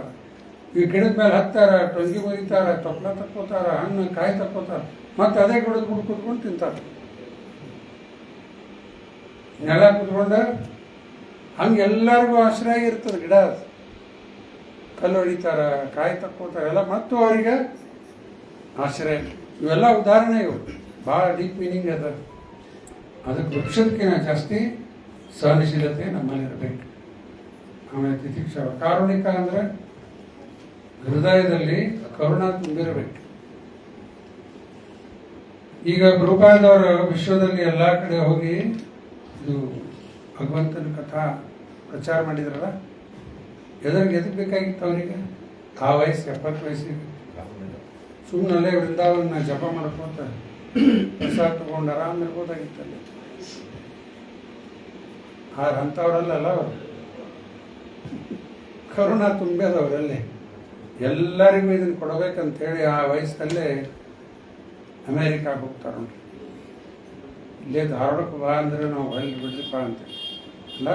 ಈ ಗಿಡದ ಮೇಲೆ ಹತ್ತಾರ, ಟೊಂಗಿ ಮುಗಿತಾರ, ತೊಪ್ಲ ತಕ್ಕೋತಾರ, ಹಣ್ಣು ಕಾಯಿ ತಕ್ಕೋತಾರ, ಮತ್ತೆ ಅದೇ ಗಿಡದ ಬಿಡು ಕುತ್ಕೊಂಡು ತಿಂತಾರೆ. ನೆಲ ಕುತ್ಕೊಂಡು ಹಂಗೆ ಎಲ್ಲರಿಗೂ ಆಶ್ರಯ ಇರ್ತದೆ ಗಿಡ. ಕಲ್ಲು ಹೊಡಿತಾರ, ಕಾಯಿ ತಕ್ಕೋತಾರ, ಎಲ್ಲ ಮತ್ತು ಅವರಿಗೆ ಆಶ್ರಯ. ಇವೆಲ್ಲ ಉದಾಹರಣೆ, ಇವು ಭಾಳ ಡೀಪ್ ಮೀನಿಂಗ್ ಅದ. ಅದಕ್ಕೆ ವೃಕ್ಷಕ್ಕಿಂತ ಜಾಸ್ತಿ ಸಹನಶೀಲತೆ ನಮ್ಮಲ್ಲಿರಬೇಕು. ಆಮೇಲೆ ತಿತಿಕ್ಷವ, ಕಾರುಣಿಕ ಅಂದರೆ ಹೃದಯದಲ್ಲಿ ಕರುಣಾ ತುಂಬಿರಬೇಕು. ಈಗ ಗುರುಪಾದವರು ವಿಶ್ವದಲ್ಲಿ ಎಲ್ಲ ಕಡೆ ಹೋಗಿ ಇದು ಭಗವಂತನ ಕಥಾ ಪ್ರಚಾರ ಮಾಡಿದ್ರಲ್ಲ, ಎದಕ್ಕೆ ಬೇಕಾಗಿತ್ತು ಅವರಿಗೆ? ಆ ವಯಸ್ಸು 70 ವಯಸ್ಸಿಗೆ ಸುಮ್ಮನಲ್ಲೇ ವೃಂದಾವನ್ನ ಜಪ ಮಾಡ್ಕೋತ ಪ್ರಸಾದ ತಗೊಂಡು ಆರಾಮ್ ಇರ್ಬೋದಾಗಿತ್ತಲ್ಲಿ. ಅಂಥವ್ರಲ್ಲ ಅವರು, ಕರುಣಾ ತುಂಬ್ಯದವರಲ್ಲಿ ಎಲ್ಲರಿಗೂ ಇದನ್ನು ಕೊಡಬೇಕಂತೇಳಿ ಆ ವಯಸ್ಸಲ್ಲೇ ಅಮೇರಿಕಾಗೆ ಹೋಗ್ತಾರೆ ನೋಡ್ರಿ. ಇಲ್ಲೇ ಧಾರವಾಡಕ್ಕೆ ಬಾ ಅಂದ್ರೆ ನಾವು ಅಲ್ಲಿ ಬಿಡ್ರಿಪ್ಪ ಅಂತ ಅಲ್ಲ,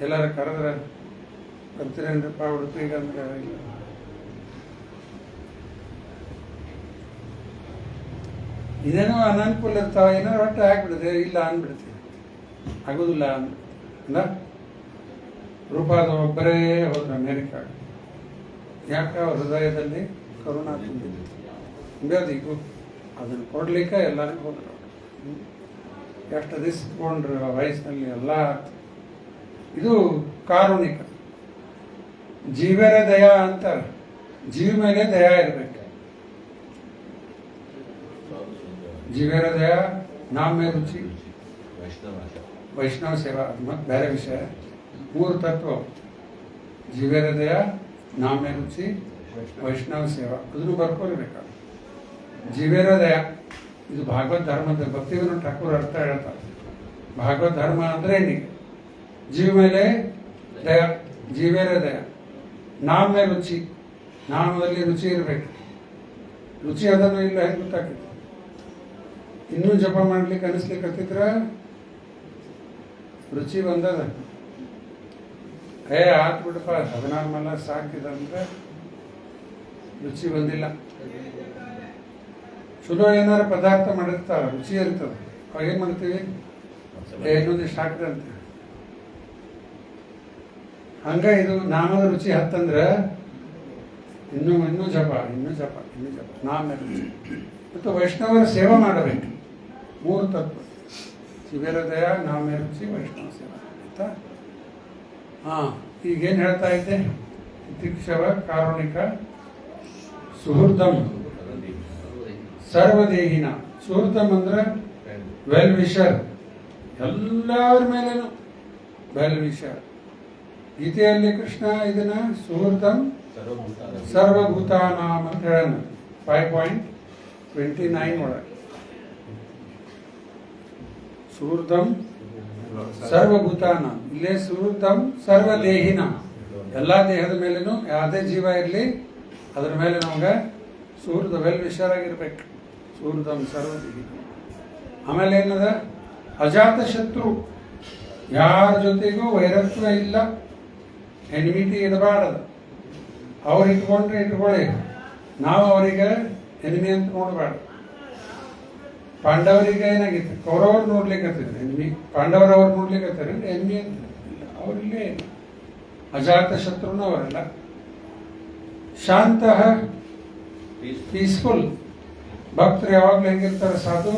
ಎಲ್ಲರೂ ಕರೆದ್ರೆ ಬರ್ತೀರೇನ್ರಿಪ್ಪ ಉಡುಪಿಗೆ ಅಂದ್ರೆ ಇಲ್ಲ. ಇದೇನೋ ಅನನುಕೂಲ ಇರ್ತಾವ, ಏನಾರು ಒಟ್ಟು ಹಾಕ್ಬಿಡುತ್ತೆ, ಇಲ್ಲ ಅಂದ್ಬಿಡ್ತೀವಿ, ಆಗೋದಿಲ್ಲ ಅಂದ. ರೂಪಾದ ಒಬ್ಬರೇ ಹೋದ್ರು ಅಮೇರಿಕಾಗೆ. ಯಾಕೆ? ಅವ್ರ ಹೃದಯದಲ್ಲಿ ಕರುಣಾ ತುಂಬಿದ್ದು ಈಗ ಅದನ್ನು ಕೊಡ್ಲಿಕ್ಕೆ ಎಲ್ಲರಿಗೂ ಹೋದ್ರು. ಎಷ್ಟು ದಿವಸ ತಗೊಂಡ್ರು ವಯಸ್ಸಿನಲ್ಲಿ ಎಲ್ಲ. ಇದು ಕಾರುಣಿಕ. ಜೀವರ ದಯಾ ಅಂತಾರೆ, ಜೀವ ಮೇಲೆ ದಯಾ ಇರಬೇಕು. ಜೀವರ ದಯಾ, ನಾಮೇ ರುಚಿ, ವೈಷ್ಣವ ಸೇವಾ, ಅದು ಮತ್ತೆ ಬೇರೆ ವಿಷಯ. 3 ತತ್ವ: ಜೀವರ ದಯಾ, ನಾಮೇ ರುಚಿ, ವೈಷ್ಣವ ಸೇವಾ. ಅದನ್ನು ಬರ್ಕೊಳ್ಬೇಕಾಗ ಜೀವರ ದಯಾ. ಇದು ಭಾಗವತ್ ಧರ್ಮದ ಭಕ್ತಿವಿನೋದ ಠಾಕೂರ್ ಅರ್ಥ ಹೇಳ್ತಾರೆ. ಭಾಗವತ್ ಧರ್ಮ ಅಂದ್ರೆ ಏನಿಗೆ? ಜೀವ ಮೇಲೆ ದಯಾ, ಜೀವರ ದಯಾ. ನಾಮೇ ರುಚಿ, ನಾಮದಲ್ಲಿ ರುಚಿ ಇರಬೇಕು. ರುಚಿ ಅದನ್ನು ಇಲ್ಲ ಹೆಂಗೆ ಗೊತ್ತಾಗ್ತದೆ? ಇನ್ನೂ ಜಪ ಮಾಡ್ಲಿಕ್ಕೆ ಅನಿಸ್ಲಿಕ್ಕೆ ಹತ್ತಿದ್ರ ರುಚಿ ಬಂದದ, ಆತ್ ಬಿಡಪ್ಪ 16 ಮಲ್ಲ ಸಾಕಿದಂದ್ರೆ ರುಚಿ ಬಂದಿಲ್ಲ. ಚಲೋ ಏನಾರ ಪದಾರ್ಥ ಮಾಡಿರ್ತಾರ, ರುಚಿ ಇರ್ತದೆ, ಅವಾಗ ಏನ್ ಮಾಡ್ತೀವಿ? ಇನ್ನೊಂದಿಷ್ಟು ಹಾಕ್ದಂತೆ. ಹಂಗ ಇದು ನಾಮದ ರುಚಿ ಹತ್ತಂದ್ರೆ ಇನ್ನೂ ಜಪ, ನಾಮ ರುಚಿ. ಮತ್ತು ವೈಷ್ಣವರ ಸೇವೆ ಮಾಡಬೇಕು. 3 ತತ್ವ: ಶಿಬಿರ ದಯಾ, ನಾಮೇ ರುಚಿ, ವೈಷ್ಣವ ಸೇವಾ. ಆಯ್ತಾ? ಈಗೇನು ಹೇಳ್ತಾ ಇದ್ದೆ? ತಿತಿಕ್ಷವ, ಕಾರುಣಿಕ, ಸುಹೃದಂ, ಸರ್ವದೇಹಿನ. ಸುಹೃದಂ ಅಂದ್ರೆ ವೆಲ್ ವಿಷರ್, ಎಲ್ಲರ ಮೇಲೇನು ವೆಲ್ ವಿಷರ್. ಗೀತೆಯಲ್ಲಿ ಕೃಷ್ಣ ಇದನ್ನ ಸುಹೃದಂ ಸರ್ವಭೂತಾನಾಂ ಅಂತ ಹೇಳೋಣ 5.29 ಒಳಗೆ. ಸುಹೃದಂ ಸರ್ವಭೂತಾನ, ಇಲ್ಲೇ ಸುಹೃದಂ ಸರ್ವದೇಹಿನ, ಎಲ್ಲ ದೇಹದ ಮೇಲೇನು ಯಾವುದೇ ಜೀವ ಇರಲಿ ಅದ್ರ ಮೇಲೆ ನಮ್ಗೆ ಸುಹೃದ ವೆಲ್ ವಿಷರಾಗಿರ್ಬೇಕು. ಸುಹೃದಂ ಸರ್ವದೇಹಿನ. ಆಮೇಲೆ ಏನದ? ಅಜಾತ ಶತ್ರು, ಯಾರ ಜೊತೆಗೂ ವೈರತ್ವ ಇಲ್ಲ, ಎನಿಮಿಟಿ ಇರಬಾರದು. ಅವ್ರು ಇಟ್ಕೊಂಡ್ರೆ ಇಟ್ಕೊಳ್ಳಿ, ನಾವು ಅವರಿಗೆ ಎನಿಮಿ ಅಂತ ನೋಡಬಾರ್ದು. ಪಾಂಡವರಿಗೆ ಏನಾಗಿತ್ತು? ಕೌರವರು ನೋಡ್ಲಿಕ್ಕೆ ಎನಿಮಿ, ಪಾಂಡವರವ್ರು ನೋಡ್ಲಿಕ್ಕೆ ಎನಿಮಿ ಅಂತ ಅವರಿಲ್ಲೇ ಅಜಾತ ಶತ್ರುನು ಅವರಲ್ಲ. ಶಾಂತ, ಪೀಸ್ಫುಲ್. ಭಕ್ತರು ಯಾವಾಗಲೂ ಹೆಂಗಿರ್ತಾರೆ? ಸಾಧು,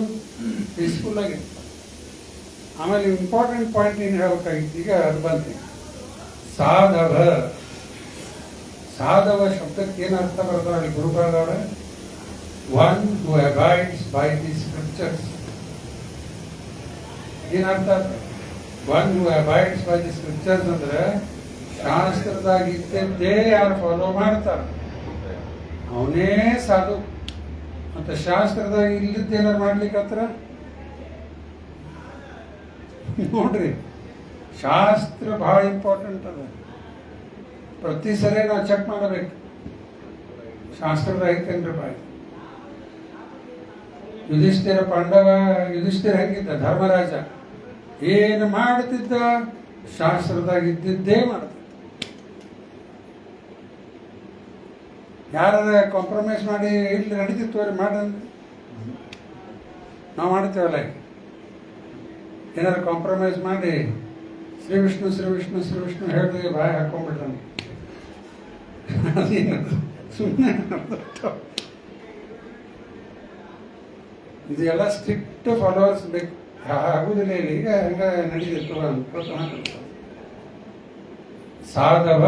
ಪೀಸ್ಫುಲ್ ಆಗಿರ್ತಾರೆ. ಆಮೇಲೆ ಇಂಪಾರ್ಟೆಂಟ್ ಪಾಯಿಂಟ್ ಏನು ಹೇಳ್ಬೇಕಾಗಿತ್ತು ಈಗ ಅದು ಬಂತು. ಸಾಧವ. ಸಾಧವ ಶಬ್ದಕ್ಕೆ ಏನು ಅರ್ಥ ಬರ್ತಾರೆ ಗುರುಗಳವರ? One who abides by the scriptures. ಏನರ್ಥ? One who abides by the scriptures ಅಂದ್ರೆ ಶಾಸ್ತ್ರದಾಗ ಇದ್ದದ್ದೇ ಯಾರು ಫಾಲೋ ಮಾಡ್ತಾರ ಅವನೇ ಸಾಧು. ಮತ್ತು ಶಾಸ್ತ್ರದಾಗ ಇಲ್ಲದ್ದೇನಾರು ಮಾಡ್ಲಿಕ್ಕತ್ರ ನೋಡ್ರಿ, ಶಾಸ್ತ್ರ ಭಾಳ ಇಂಪಾರ್ಟೆಂಟ್ ಅದ. ಪ್ರತಿ ಸರಿ ನಾವು ಚೆಕ್ ಮಾಡಬೇಕು ಶಾಸ್ತ್ರದ ಐತೇನ್ರಿ ಬಾಯಿ. ಯುಧಿಷ್ಠಿರ ಹೆಂಗಿದ್ದ, ಧರ್ಮರಾಜ ಏನು ಮಾಡ್ತಿದ್ದ, ಶಾಸ್ತ್ರದಾಗ ಇದ್ದಿದ್ದೇ ಮಾಡ್ತಿದ್ದ. ಯಾರ ಕಾಂಪ್ರಮೈಸ್ ಮಾಡಿ ಇಲ್ಲಿ ನಡೀತಿತ್ತು ಅವ್ರಿಗೆ ಮಾಡಂದ್ರೆ ನಾವು ಮಾಡ್ತೇವಲ್ಲ, ಏನಾರು ಕಾಂಪ್ರಮೈಸ್ ಮಾಡಿ ಶ್ರೀ ವಿಷ್ಣು ಶ್ರೀ ವಿಷ್ಣು ಶ್ರೀ ವಿಷ್ಣು ಹೇಳಿದ್ರೆ ಬಾಯಿ ಹಾಕೊಂಡ್ಬಿಟ್ಟಾನೆ. ಅದೇನದು ಸುಮ್ಮನೆ ಇದೆಲ್ಲ ಸ್ಟ್ರಿಕ್ಟ್ ಫಾಲೋವರ್ಸ್ ಬೇಕು. ಆಗುದಿಲ್ಲ ಇಲ್ಲಿ, ಈಗ ಹಂಗ ನಡೀತಿತ್ತು ಅಂತ. ಸಾಧವ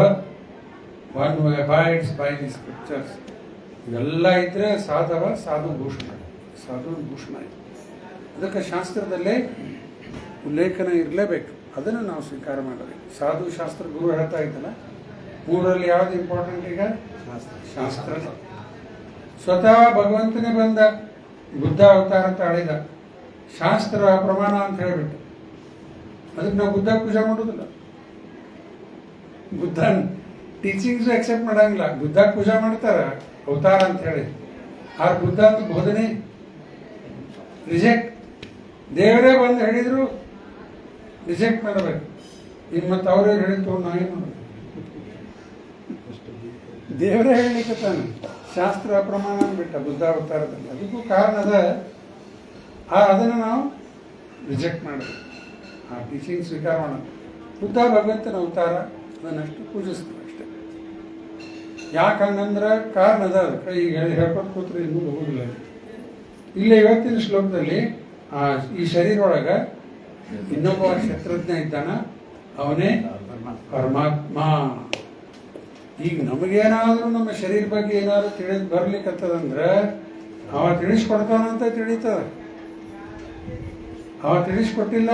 ಒನ್ ಅಬೈಡ್ಸ್ ಬೈ ದಿ ಸ್ಕ್ರಿಪ್ಚರ್ಸ್. ಇವೆಲ್ಲ ಇದ್ರೆ ಸಾಧವ ಸಾಧು ಭೂಷಣ, ಸಾಧು ಭೂಷಣ ಇದೆ. ಅದಕ್ಕೆ ಶಾಸ್ತ್ರದಲ್ಲೇ ಉಲ್ಲೇಖನ ಇರಲೇಬೇಕು, ಅದನ್ನು ನಾವು ಸ್ವೀಕಾರ ಮಾಡಬೇಕು. ಸಾಧು ಶಾಸ್ತ್ರ ಗುರು ಹೇಳ್ತಾ ಇದ್ದಲ್ಲ, ಮೂರರಲ್ಲಿ ಯಾವ್ದು ಇಂಪಾರ್ಟೆಂಟ್ ಈಗ? ಶಾಸ್ತ್ರ. ಸ್ವತಃ ಭಗವಂತನೇ ಬಂದ, ಬುದ್ಧ ಅವತಾರ ತಾಳಿದ, ಶಾಸ್ತ್ರ ಪ್ರಮಾಣ ಅಂತ ಹೇಳಿಬಿಟ್ಟು ಅದಕ್ಕೆ ನಾವು ಬುದ್ಧ ಪೂಜೆ ಮಾಡೋದಿಲ್ಲ. ಬುದ್ಧ ಟೀಚಿಂಗ್ಸು ಅಕ್ಸೆಪ್ಟ್ ಮಾಡಂಗಿಲ್ಲ. ಬುದ್ಧ ಪೂಜೆ ಮಾಡ್ತಾರ ಅವತಾರ ಅಂತ ಹೇಳಿ, ಆ ಬುದ್ಧ ಅಂತ ಬೋಧನೆ ರಿಜೆಕ್ಟ್. ದೇವರೇ ಬಂದು ಹೇಳಿದ್ರು ರಿಜೆಕ್ಟ್ ಮಾಡಬೇಕು. ಇನ್ನು ಮತ್ತೆ ಅವರೇ ಹೇಳಿದ್ದು ನಾವೇನು ಮಾಡಬೇಕು? ದೇವರೇ ಹೇಳಲಿಕ್ಕೆ ತಾನೆ ಶಾಸ್ತ್ರ ಪ್ರಮಾಣ ಬಿಟ್ಟ ಬುದ್ಧ ಅವತಾರದಲ್ಲಿ. ಅದಕ್ಕೂ ಕಾರಣ ಅದ, ಅದನ್ನು ನಾವು ರಿಜೆಕ್ಟ್ ಮಾಡಬೇಕು, ಆ ಟೀಚಿಂಗ್ ಸ್ವೀಕಾರ ಮಾಡೋದು. ಬುದ್ಧ ಭಗವಂತನ ಅವತಾರ, ಅದನ್ನಷ್ಟು ಪೂಜಿಸ್ತೀವಿ ಅಷ್ಟೇ. ಯಾಕೆ ಹಂಗಂದ್ರೆ ಕಾರಣ ಅದ. ಅದಕ್ಕೆ ಈಗ ಹೇಳ್ಕೊಂಡು ಕೂತ್ರೆ ಇನ್ನೂ ಹೋಗುದಿಲ್ಲ. ಇಲ್ಲೇ ಇವತ್ತಿನ ಶ್ಲೋಕದಲ್ಲಿ ಈ ಶರೀರ ಒಳಗೆ ಇನ್ನೊಬ್ಬ ಕ್ಷೇತ್ರಜ್ಞ ಇದ್ದಾನ, ಅವನೇ ಪರಮಾತ್ಮ. ಈಗ ನಮಗೇನಾದ್ರೂ ನಮ್ಮ ಶರೀರ ಬಗ್ಗೆ ಏನಾದ್ರು ತಿಳಿದು ಬರ್ಲಿಕ್ಕತ್ತದಂದ್ರೆ ಅವ ತಿಳಿಸ್ಕೊಡ್ತಾನಂತ ತಿಳಿತದ. ಅವ ತಿಳಿಸ್ಕೊಟ್ಟಿಲ್ಲ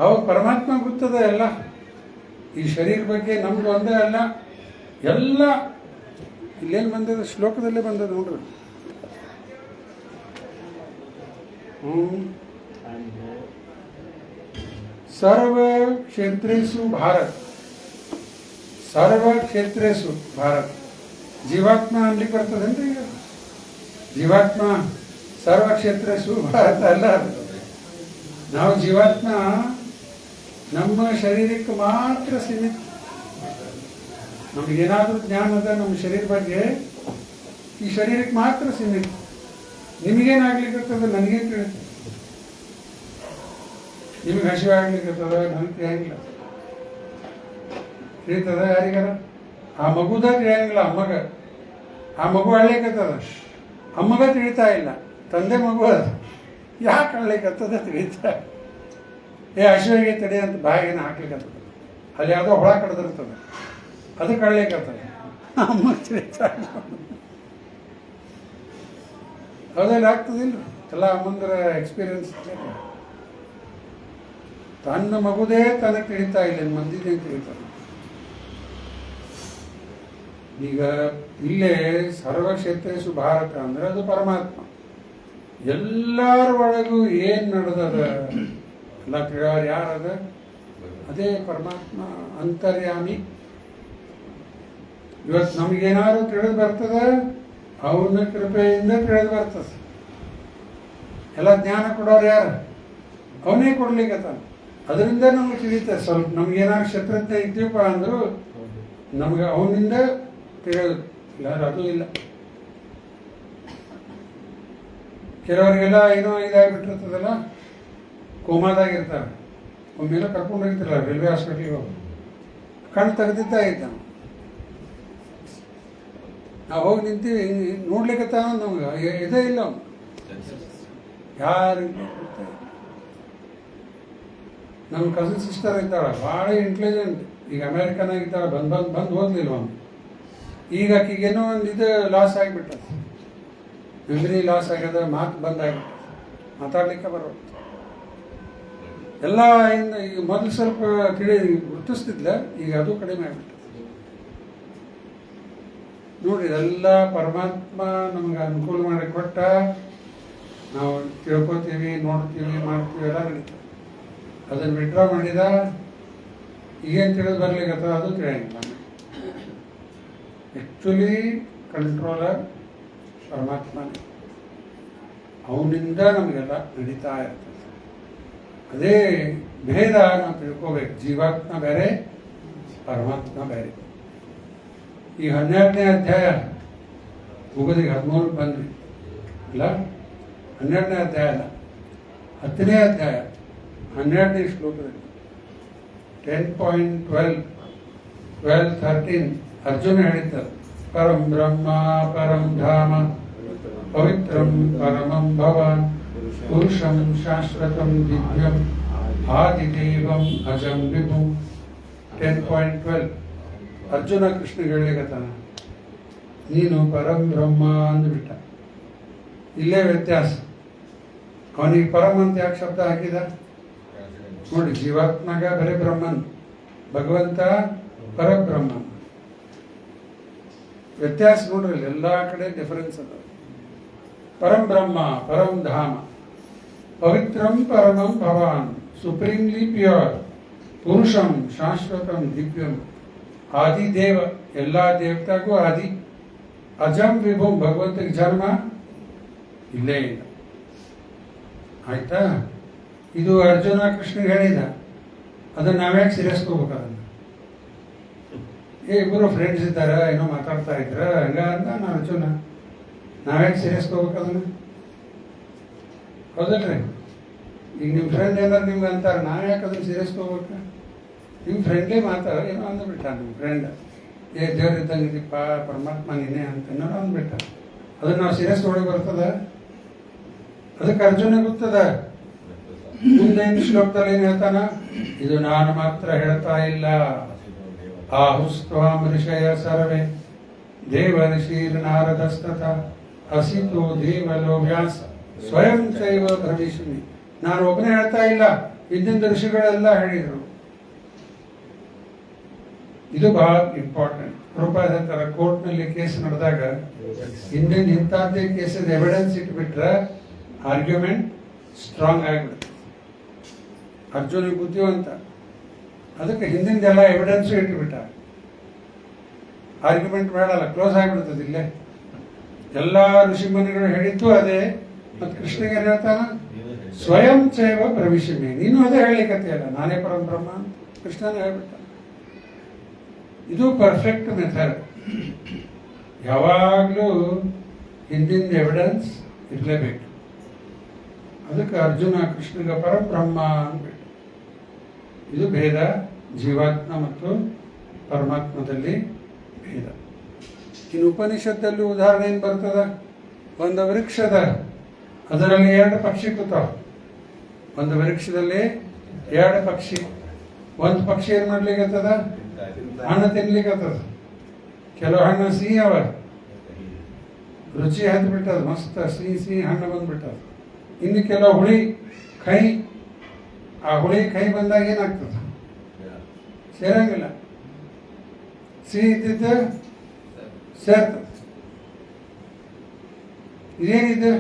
ಅವ ಪರಮಾತ್ಮ ಗೊತ್ತದ ಎಲ್ಲ. ಈ ಶರೀರ ಬಗ್ಗೆ ನಮ್ದು ಒಂದೇ ಅಲ್ಲ, ಎಲ್ಲ ಇಲ್ಲೇನು ಬಂದದ, ಶ್ಲೋಕದಲ್ಲೇ ಬಂದದ ನೋಡ್ರಿ. ಸರ್ವ ಕ್ಷೇತ್ರೇಷು ಭಾರತ್, ಸರ್ವ ಕ್ಷೇತ್ರೇಷು ಭಾರತ್. ಜೀವಾತ್ಮ ಅನ್ಲಿಕ್ಕೆ ಬರ್ತದೇನ್ರಿ? ಈಗ ಜೀವಾತ್ಮ ಸರ್ವ ಕ್ಷೇತ್ರೇಷು ಭಾರತ ಅಲ್ಲ. ನಾವು ಜೀವಾತ್ಮ ನಮ್ಮ ಶರೀರಕ್ಕೆ ಮಾತ್ರ ಸೀಮಿತ. ನಮಗೇನಾದ್ರೂ ಜ್ಞಾನ ಅದ ನಮ್ಮ ಶರೀರ ಬಗ್ಗೆ, ಈ ಶರೀರಕ್ಕೆ ಮಾತ್ರ ಸೀಮಿತ. ನಿಮಗೇನಾಗ್ಲಿಕ್ಕತ್ತದ ನನಗೇನು ತಿಳಿಯುತ್ತೆ? ನಿಮಗೆ ಹಸಿವೆ ಆಗ್ಲಿಕ್ಕತ್ತದ, ನನಗೆ ತಿಳಿಯಂಗಿಲ್ಲ. ತಿಳಿತದ ಯಾರಿಗಾರ? ಆ ಮಗುದ ತಿಳಿಯಂಗಿಲ್ಲ ಅಮ್ಮಗ. ಆ ಮಗು ಅಳ್ಲಿಕ್ಕತ್ತದ, ಅಮ್ಮಗ ತಿಳಿತಾ ಇಲ್ಲ. ತಂದೆ ಮಗು ಅದ, ಯಾಕೆ ಅಳ್ಲಿಕ್ಕತ್ತದ ತಿಳಿತಾ. ಹಸಿವೆಗೆ ತಡೆ ಅಂತ ಬಾಯಿಗೆ ಹಾಕ್ಲಿಕ್ಕತ್ತದ, ಅಲ್ಲಿ ಯಾವುದೋ ಹೊಳ ಕಡ್ದಿರ್ತದೆ, ಅದಕ್ಕೆ ಅಳ್ಲಿಕ್ಕತ್ತದ. ಅಮ್ಮ ತಿಳಿತಾ ಇಲ್ಲ. ಹೌದಲ್ಲ, ಆಗ್ತದಿಲ್ಲ ಎಲ್ಲ ಅಮ್ಮಂದ್ರ ಎಕ್ಸ್ಪೀರಿಯನ್ಸ್. ತನ್ನ ಮಗುದೇ ತನಗೆ ತಿಳಿತಾ ಇಲ್ಲ, ಮಂದಿದೇ ತಿಳಿತಾರೆ. ಈಗ ಇಲ್ಲೇ ಸರ್ವ ಕ್ಷೇತ್ರೇಷು ಭಾರತ ಅಂದ್ರೆ ಅದು ಪರಮಾತ್ಮ. ಎಲ್ಲರ ಒಳಗೂ ಏನ್ ನಡೆದದ ಎಲ್ಲ ತಿಳಿಯೋರು ಯಾರದ? ಅದೇ ಪರಮಾತ್ಮ ಅಂತರ್ಯಾಮಿ. ಇವತ್ತು ನಮಗೇನಾದ್ರು ತಿಳಿದು ಬರ್ತದ, ಅವನ ಕೃಪೆಯಿಂದ ತಿಳಿದು ಬರ್ತದೆ. ಎಲ್ಲ ಜ್ಞಾನ ಕೊಡೋರು ಯಾರು? ಅವನೇ ಕೊಡ್ಲಿಕ್ಕತ್ತಾನ. ಅದರಿಂದ ನಮ್ಗೆ ತಿಳಿತದೆ. ಸ್ವಲ್ಪ ನಮ್ಗೇನಾದ್ರು ಶತ್ರುತ್ವ ಇದ್ದೀವಪ್ಪ ಅಂದ್ರು ನಮ್ಗೆ ಅವನಿಂದ ತಿಳಿಯೋದು. ಇಲ್ಲ ಅದು ಇಲ್ಲ. ಕೆಲವರಿಗೆಲ್ಲ ಏನೋ ಇದಾಗ್ಬಿಟ್ಟಿರ್ತದಲ್ಲ, ಕೋಮಾದಾಗಿರ್ತಾರೆ. ಒಮ್ಮೆಲ್ಲ ಕರ್ಕೊಂಡು ಹೋಗ್ತಿರಲ್ಲ ರೈಲ್ವೆ ಹಾಸ್ಪಿಟ್ಲಿಗೆ ಹೋಗಿ, ಕಣ್ಣು ತೆಗೆದಿದ್ದ ಇದ್ದ. ನಾವು ಹೋಗಿ ನಿಂತೀವಿ, ನೋಡ್ಲಿಕ್ಕತ್ತಾನ, ನಮ್ಗೆ ಇದೇ ಇಲ್ಲ. ಅವನು ಯಾರು ನಮ್ಮ ಕಸಿನ್ ಸಿಸ್ಟರ್ ಇದ್ದಾಳೆ, ಭಾಳ ಇಂಟೆಲಿಜೆಂಟ್. ಈಗ ಅಮೇರಿಕನಾಗ ಇದ್ದಾಳೆ, ಬಂದು ಹೋಗ್ಲಿಲ್ಲ ಅವನು. ಈಗ ಆಕಿಗೇನೋ ಒಂದು ಇದು ಲಾಸ್ ಆಗಿಬಿಟ್ಟದ, ಮೆಮರಿ ಲಾಸ್ ಆಗ್ಯದ, ಮಾತು ಬಂದಾಗ್ಬಿಟ್ಟದ, ಮಾತಾಡ್ಲಿಕ್ಕೆ ಬರೋದು. ಎಲ್ಲ ಇನ್ನು ಈಗ ಮೊದಲು ಸ್ವಲ್ಪ ಗುರುತಿಸ್ತಿದ್ಲ, ಈಗ ಅದು ಕಡಿಮೆ ಆಗ್ಬಿಟ್ಟು. ನೋಡಿ, ಎಲ್ಲ ಪರಮಾತ್ಮ ನಮ್ಗೆ ಅನುಕೂಲ ಮಾಡಿ ಕೊಟ್ಟ, ನಾವು ತಿಳ್ಕೊತೀವಿ, ನೋಡ್ತೀವಿ, ಮಾಡ್ತೀವಿ, ಎಲ್ಲ ನಡೀತದೆ. ಅದನ್ನು ವಿಡ್ರಾ ಮಾಡಿದ, ಈಗೇನು ತಿಳಿದು ಬರ್ಲಿಕ್ಕತ್ತ ಅದು ತಿಳಿಯಂಗಿಲ್ಲ. ಆ್ಯಕ್ಚುಲಿ ಕಂಟ್ರೋಲರ್ ಪರಮಾತ್ಮನೇ, ಅವನಿಂದ ನಮಗೆಲ್ಲ ನಡೀತಾ ಇರ್ತದೆ. ಅದೇ ಭೇದ ನಾವು ತಿಳ್ಕೋಬೇಕು. ಜೀವಾತ್ಮ ಬೇರೆ, ಪರಮಾತ್ಮ ಬೇರೆ. ಈ 12ನೇ ಅಧ್ಯಾಯ ಮುಗಿದಿಗೆ 13 ಬಂದ್ವಿ ಇಲ್ಲ, 12ನೇ ಅಧ್ಯಾಯ ಅಲ್ಲ, 10ನೇ ಅಧ್ಯಾಯ 12ನೇ ಶ್ಲೋಕದಲ್ಲಿ 10.12 12:13 ಅರ್ಜುನ ಹೇಳಿದ್ದರು, ಪರಂ ಬ್ರಹ್ಮ ಪರಂ ಧಾಮ ಪವಿತ್ರಂ ಪರಮಂ ಭವಾನ್ ಪುರುಷಂ ಶಾಶ್ವತಂ ದಿವ್ಯಂ ಆದಿದೇವಂ ಅಜಂ ವಿಭು. 10.12 ಅರ್ಜುನ ಕೃಷ್ಣಗೆ ಹೇಳಿಗತ್ತಾನ, ನೀನು ಪರಂ ಬ್ರಹ್ಮ ಅಂದ್ಬಿಟ್ಟ. ಇಲ್ಲೇ ವ್ಯತ್ಯಾಸ. ಅವನಿಗೆ ಪರಂ ಅಂತ ಯಾಕೆ ಶಬ್ದ ಹಾಕಿದ ನೋಡಿ, ಜೀವಾತ್ಮಗ ಬರೀ ಬ್ರಹ್ಮನ್, ಭಗವಂತ ಪರಬ್ರಹ್ಮನ್. ವ್ಯತ್ಯಾಸ ನೋಡ್ರಿ, ಎಲ್ಲ ಕಡೆ ಡಿಫರೆನ್ಸ್ ಅದ. ಪರಂ ಬ್ರಹ್ಮ ಪರಂ ಧಾಮ ಪವಿತ್ರಂ ಪರಮಂ ಭವಾನ್ ಸುಪ್ರೀಂಲಿ ಪ್ಯೂರ್ ಪುರುಷಂ ಶಾಶ್ವತಂ ದಿವ್ಯಂ ಆದಿದೇವ, ಎಲ್ಲ ದೇವತೆಗೂ ಆದಿ, ಅಜಂ ವಿಭು, ಭಗವಂತಗೆ ಜನ್ಮ ಇಲ್ಲೇ ಇಲ್ಲ. ಆಯ್ತಾ? ಇದು ಅರ್ಜುನ ಕೃಷ್ಣಗೆ ಹೇಳಿದ. ಅದನ್ನು ನಾವ್ಯಾಕೆ ಸೇರಿಸ್ಕೋಬೇಕು? ಅದನ್ನು ಇಬ್ಬರು ಫ್ರೆಂಡ್ಸ್ ಇದ್ದಾರೆ, ಏನೋ ಮಾತಾಡ್ತಾ ಇದ್ರ ಹಂಗ ಅಂತ ನಾನು ಅರ್ಜುನ, ನಾವ್ಯಾಕೆ ಸೇರಿಸ್ಕೋಬೇಕು ಅದನ್ನು? ಹೌದಲ್ರಿ? ಈಗ ನಿಮ್ಮ ಫ್ರೆಂಡ್ ಏನಾರು ನಿಮ್ಗೆ ಅಂತಾರೆ, ನಾವು ಯಾಕೆ ಅದನ್ನು ಸೇರಿಸ್ಕೋಬೇಕು? ನಿಮ್ಮ ಫ್ರೆಂಡ್ಲೇ ಮಾತಾಡ ಏನೋ ಅಂದ್ಬಿಟ್ಟ ನಿಮ್ಮ ಫ್ರೆಂಡ್, ದೇವ್ರ ಇದ್ದಂಗಿದ್ದೀಪ್ಪ, ಪರಮಾತ್ಮ ನೀನೇ ಅಂತ ಏನೋ ಅಂದ್ಬಿಟ್ಟ. ಅದನ್ನು ನಾವು ಸೀರಿಯಸ್ ಒಳಗೆ ಬರ್ತದ? ಅದಕ್ಕೆ ಅರ್ಜುನ ಗೊತ್ತದ. ಮುಂದೇನು ಶ್ಲೋಕದಲ್ಲಿ ಏನು ಹೇಳ್ತಾನ? ಇದು ನಾನು ಮಾತ್ರ ಹೇಳ್ತಾ ಇಲ್ಲ, ಆಹುಸ್ತ್ವಾಂ ಋಷಯ ಸರ್ವೇ ದೇವ ಋಷಿರ್ ನಾರದಸ್ತತ ಹಸಿತು ದೇವಲೋ ವ್ಯಾಸ ಸ್ವಯಂ ಚೈವ ಭವಿಷ್ಯಮಿ. ನಾನು ಒಬ್ಬನೇ ಹೇಳ್ತಾ ಇಲ್ಲ, ಹಿಂದಿನ ಋಷಿಗಳೆಲ್ಲ ಹೇಳಿದರು. ಇದು ಬಹಳ ಇಂಪಾರ್ಟೆಂಟ್. ರೂಪಾಯಿ ಅಂತಾರ, ಕೋರ್ಟ್ನಲ್ಲಿ ಕೇಸ್ ನಡೆದಾಗ ಹಿಂದಿನ ಇಂಥದ್ದೇ ಕೇಸದ ಎವಿಡೆನ್ಸ್ ಇಟ್ಬಿಟ್ರೆ ಆರ್ಗ್ಯುಮೆಂಟ್ ಸ್ಟ್ರಾಂಗ್ ಆಗಿಬಿಡುತ್ತೆ. ಅರ್ಜುನ ಬುದ್ಧಿವಂತ, ಅದಕ್ಕೆ ಹಿಂದಿಂದೆಲ್ಲ ಎವಿಡೆನ್ಸು ಇಟ್ಬಿಟ್ಟ. ಆರ್ಗ್ಯುಮೆಂಟ್ ಬೇಡಲ್ಲ, ಕ್ಲೋಸ್ ಆಗಿಬಿಡ್ತದೆ. ಇಲ್ಲೇ ಎಲ್ಲ ಋಷಿಮುನಿಗಳು ಹೇಳಿದ್ದು ಅದೇ. ಮತ್ತು ಕೃಷ್ಣಗೆ ಹೇಳ್ತಾನ, ಸ್ವಯಂ ಚೈವ ಪ್ರವಿಶಮಿ, ನೀನು ಅದೇ ಹೇಳಿಕತ್ತೆಯಲ್ಲ, ನಾನೇ ಪರಂ ಬ್ರಹ್ಮ ಅಂತ ಕೃಷ್ಣನೇ ಹೇಳ್ಬಿಟ್ಟ. ಇದು ಪರ್ಫೆಕ್ಟ್ ಮೆಥಡ್. ಯಾವಾಗಲೂ ಹಿಂದಿನ ಎವಿಡೆನ್ಸ್ ಇರಲೇಬೇಕು. ಅದಕ್ಕೆ ಅರ್ಜುನ ಕೃಷ್ಣಗ ಪರಬ್ರಹ್ಮ ಅಂದ್ಬಿಟ್ಟು. ಇದು ಭೇದ, ಜೀವಾತ್ಮ ಮತ್ತು ಪರಮಾತ್ಮದಲ್ಲಿ ಭೇದ. ಇನ್ನು ಉಪನಿಷತ್ತಲ್ಲಿ ಉದಾಹರಣೆ ಏನು ಬರ್ತದ? ಒಂದು ವೃಕ್ಷದ, ಅದರಲ್ಲಿ 2 ಪಕ್ಷಿ ಕೂತಾವ. ಒಂದು ವೃಕ್ಷದಲ್ಲಿ 2 ಪಕ್ಷಿ. ಒಂದು ಪಕ್ಷಿ ಏನು ಮಾಡ್ಲಿಕ್ಕತ್ತದ? ಹಣ್ಣು ತಿನ್ಲಿಕ್ಕತ್ತದ. ಕೆಲವು ಹಣ್ಣು ಸಿಹಿ ಅವ, ರುಚಿ ಹತ್ತು ಬಿಟ್ಟದ, ಮಸ್ತ್ ಸಿಹಿ ಹಣ್ಣು ಬಂದ್ಬಿಟ್ಟದ. ಇನ್ನು ಕೆಲವು ಹುಳಿ ಕೈ, ಆ ಹುಳಿ ಕೈ ಬಂದಾಗ ಏನಾಗ್ತದ? ಸೇರಂಗಿಲ್ಲ. ಸಿಹಿ ಇದ್ದಿದ್ದು ಸೇರ್ತದೆ. ಇದೇನಿದೆ